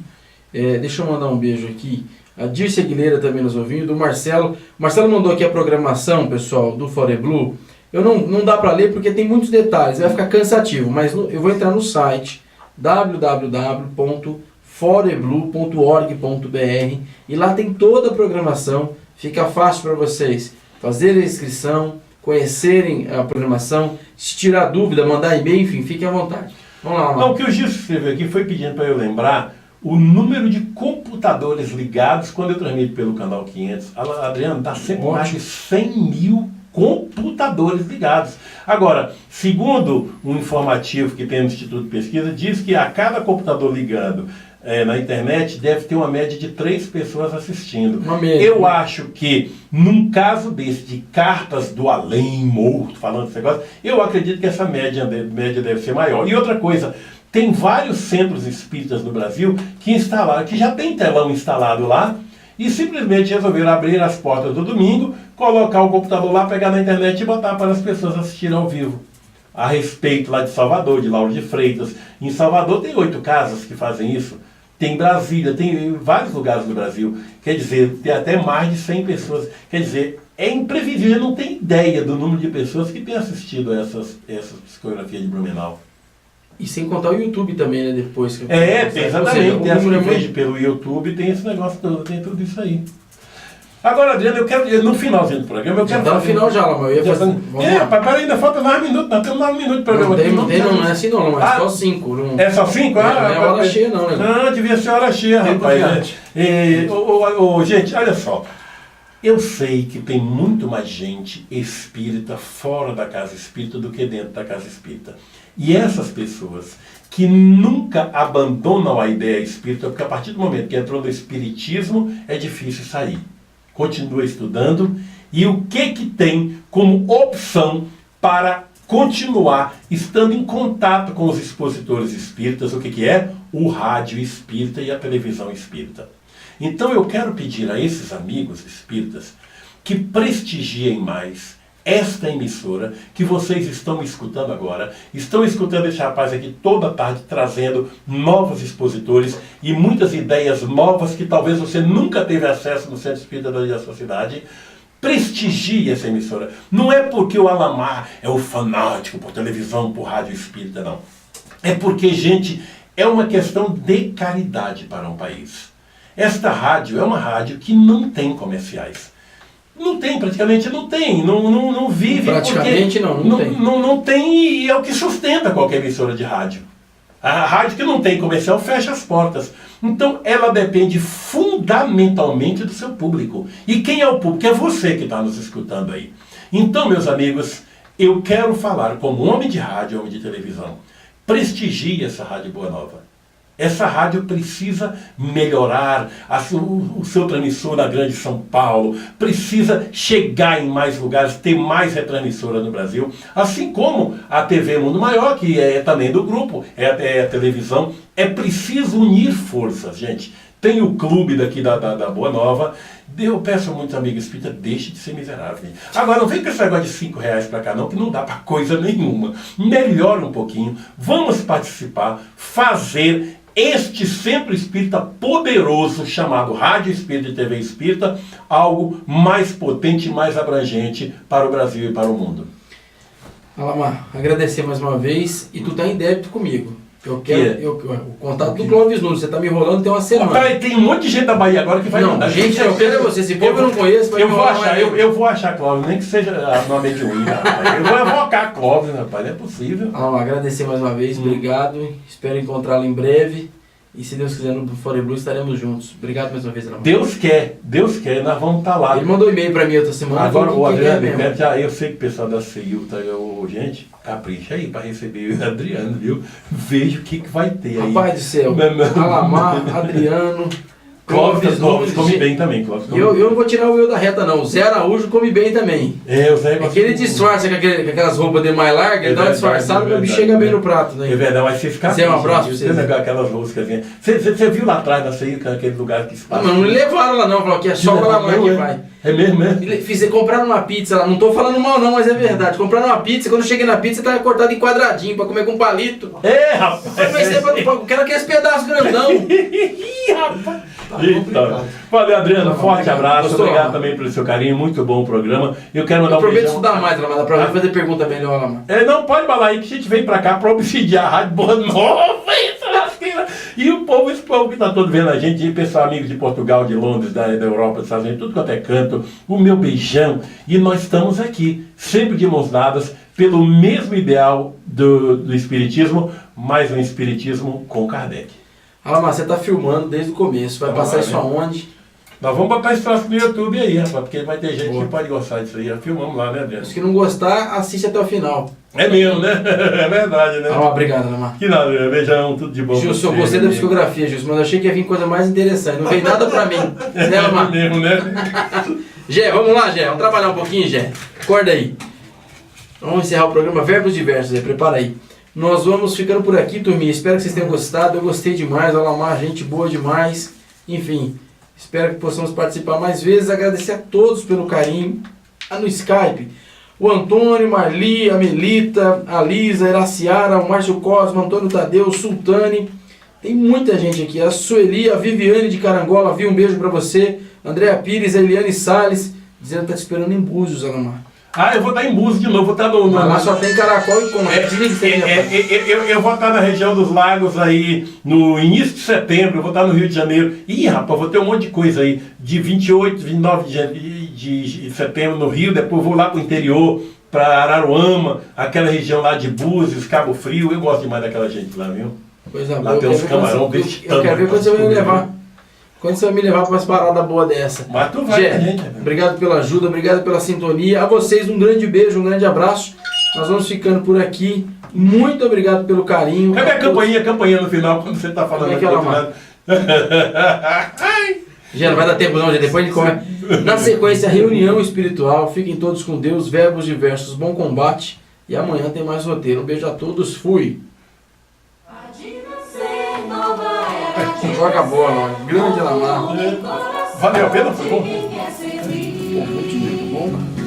deixa eu mandar um beijo aqui. A Dirce Aguilera também nos ouvindo, do Marcelo. O Marcelo mandou aqui a programação, pessoal, do Foreblue. Eu não dá para ler porque tem muitos detalhes, vai ficar cansativo, mas eu vou entrar no site www.foreblue.org.br e lá tem toda a programação. Fica fácil para vocês fazerem a inscrição, conhecerem a programação, se tirar dúvida, mandar e-mail, enfim, fiquem à vontade. Vamos lá. Não, o que o Gilson escreveu aqui foi pedindo para eu lembrar o número de computadores ligados quando eu transmito pelo Canal 500. Adriano, dá sempre mais de 100 mil computadores ligados. Agora, segundo um informativo que tem no Instituto de Pesquisa, diz que a cada computador ligado na internet deve ter uma média de 3 pessoas assistindo. Eu acho que, num caso desse, de cartas do além, morto, falando desse negócio, eu acredito que essa média deve ser maior. E outra coisa, tem vários centros espíritas no Brasil que já tem telão instalado lá, e simplesmente resolveram abrir as portas do domingo, colocar o computador lá, pegar na internet e botar para as pessoas assistirem ao vivo. A respeito lá de Salvador, de Lauro de Freitas. Em Salvador tem 8 casas que fazem isso. Tem Brasília, tem vários lugares no Brasil. Quer dizer, tem até mais de 100 pessoas. Quer dizer, é imprevisível, não tem ideia do número de pessoas que têm assistido a essas psicografias de Blumenau. E sem contar o YouTube também, né, depois. Exatamente. Tem as que vejo pelo YouTube, tem esse negócio todo, tem tudo isso aí. Agora, Adriano, no finalzinho do programa, eu quero fazer... no final já, mas eu ia fazer... Peraí, ainda falta 9 minutos, nós temos 9 minutos de programa. Não é assim não, mas só 5. É só 5? Não é hora cheia não, né? Não, devia ser hora cheia, rapaz. Gente, olha só. Eu sei que tem muito mais gente espírita fora da casa espírita do que dentro da casa espírita. E essas pessoas que nunca abandonam a ideia espírita, porque a partir do momento que entrou no espiritismo, é difícil sair. Continua estudando, e o que tem como opção para continuar estando em contato com os expositores espíritas, o que é? O rádio espírita e a televisão espírita. Então eu quero pedir a esses amigos espíritas que prestigiem mais esta emissora que vocês estão escutando agora. Estão escutando esse rapaz aqui toda tarde trazendo novos expositores e muitas ideias novas que talvez você nunca teve acesso no Centro Espírita da sua cidade. Prestigie essa emissora. Não é porque o Alamar é o fanático por televisão, por rádio espírita, não. É porque, gente, é uma questão de caridade para um país. Esta rádio é uma rádio que não tem comerciais. Não tem, praticamente não tem, não vive. Praticamente porque não tem, e é o que sustenta qualquer emissora de rádio. A rádio que não tem comercial fecha as portas. Então ela depende fundamentalmente do seu público. E quem é o público? É você que está nos escutando aí. Então, meus amigos, eu quero falar como homem de rádio, homem de televisão. prestigie essa Rádio Boa Nova. Essa rádio precisa melhorar o seu transmissor na Grande São Paulo, precisa chegar em mais lugares, ter mais retransmissora no Brasil, assim como a TV Mundo Maior, que é também do grupo, é a televisão. É preciso unir forças, gente. Tem o clube daqui da Boa Nova. Eu peço a muitos amigos espíritas, deixe de ser miserável. Gente. Agora, não vem com esse negócio de R$5 para cá não, que não dá para coisa nenhuma. Melhora um pouquinho, vamos participar, fazer este centro espírita poderoso, chamado Rádio Espírita e TV Espírita, algo mais potente e mais abrangente para o Brasil e para o mundo. Alamar, agradecer mais uma vez, e tu tá em débito comigo. Eu quero o contato do Clóvis Nunes, você tá me enrolando tem uma semana. Cara, tem um monte de gente da Bahia agora que vai mandar. Gente, eu quero é você, esse povo eu não conheço, vai eu vou achar Clóvis, nem que seja nome de unha, rapaz. Eu vou evocar Clóvis, rapaz, não é possível. Alamar, agradecer mais uma vez, obrigado, espero encontrá-lo em breve. E se Deus quiser, no Fore Blue estaremos juntos. Obrigado mais uma vez, Alamar. Deus quer, nós vamos estar lá. Ele mandou e-mail para mim outra semana. Agora, o Adriano, eu sei que o pessoal da CEIU tá, gente, capricha aí para receber o Adriano, viu? Veja o que vai ter aí. Rapaz do céu, Alamar, Adriano, Clóvis come bem também, Clóvis. Eu não vou tirar o eu da reta não, o Zé Araújo come bem também. O Zé é que ele disfarça com aquelas roupas de mais largas, ele dá uma disfarçada, o bicho chega bem no prato, né? É verdade, mas você fica... Zé, um abraço pra você. Aquelas roscazinhas. Você viu lá atrás da CEIU, aquele lugar que se passa? Não levaram lá não, falou que é só pra lá que vai. É mesmo, né? Compraram uma pizza lá, não tô falando mal não, mas é verdade. Compraram uma pizza, quando eu cheguei na pizza, tava cortada em quadradinho pra comer com palito. Rapaz! Eu quero aqueles pedaços grandão. Ih, rapaz! Tá, valeu, Adriano, forte abraço. Obrigado também pelo seu carinho, muito bom o programa. Eu quero mandar um beijão. Prometo estudar mais, Alamar, pra mim fazer pergunta melhor, Alamar. Não, pode falar aí que a gente vem pra cá pra obsidiar a Rádio Boa Nova. E o povo, esse povo que tá todo vendo a gente, pessoal amigo de Portugal, de Londres, da Europa, dos Estados Unidos, tudo quanto é canto, o meu beijão. E nós estamos aqui, sempre de mãos dadas, pelo mesmo ideal do Espiritismo, mas um Espiritismo com Kardec. Alamar, você tá filmando desde o começo, vai passar isso aonde? Nós vamos botar esse troço no YouTube aí, rapaz, porque vai ter gente que pode gostar disso aí. Já filmamos lá, né, Adriano? Se não gostar, assiste até o final. É mesmo, né? É verdade, né? Obrigado, Alamar. Que nada, beijão, tudo de bom. Gilson, eu gostei da psicografia, Gilson, mas eu achei que ia vir coisa mais interessante. Não veio nada pra mim. Né, Alamar? É mesmo, né? Gé, vamos lá, Gé. Vamos trabalhar um pouquinho, Gé. Acorda aí. Vamos encerrar o programa Verbos Diversos, Gé. Prepara aí. Nós vamos ficando por aqui, turminha. Espero que vocês tenham gostado. Eu gostei demais. Alamar, gente boa demais. Enfim, espero que possamos participar mais vezes. Agradecer a todos pelo carinho. No Skype, o Antônio, Marli, a Melita, a Lisa, a Iraciara, o Márcio Cosmo, Antônio Tadeu, o Sultane. Tem muita gente aqui. A Sueli, a Viviane de Carangola, viu? Um beijo pra você. Andréa Pires, a Eliane Salles, dizendo que tá te esperando em Búzios, Alamar. Eu vou estar em Búzios de novo, vou estar no... Mas lá só tem caracol e concha. Eu vou estar na região dos lagos aí, no início de setembro, eu vou estar no Rio de Janeiro. Ih, rapaz, vou ter um monte de coisa aí, de 28, 29 de setembro no Rio, depois vou lá pro interior, para Araruama, aquela região lá de Búzios, Cabo Frio, eu gosto demais daquela gente lá, viu? Coisa lá tem uns camarão desse tamanho. Eu quero ver quando você vai me levar. Quando você vai me levar para umas paradas boas dessa. Mas tu vai, gente. Obrigado pela ajuda, obrigado pela sintonia. A vocês um grande beijo, um grande abraço. Nós vamos ficando por aqui. Muito obrigado pelo carinho. Cadê a campainha no final, quando você está falando aqui? Já não vai dar tempo não, já depois a gente come. Na sequência, reunião espiritual. Fiquem todos com Deus, verbos diversos, bom combate. E amanhã tem mais roteiro. Um beijo a todos, fui. Joga a bola, grande Alamar. Valeu a pena, foi bom? Muito bom, cara.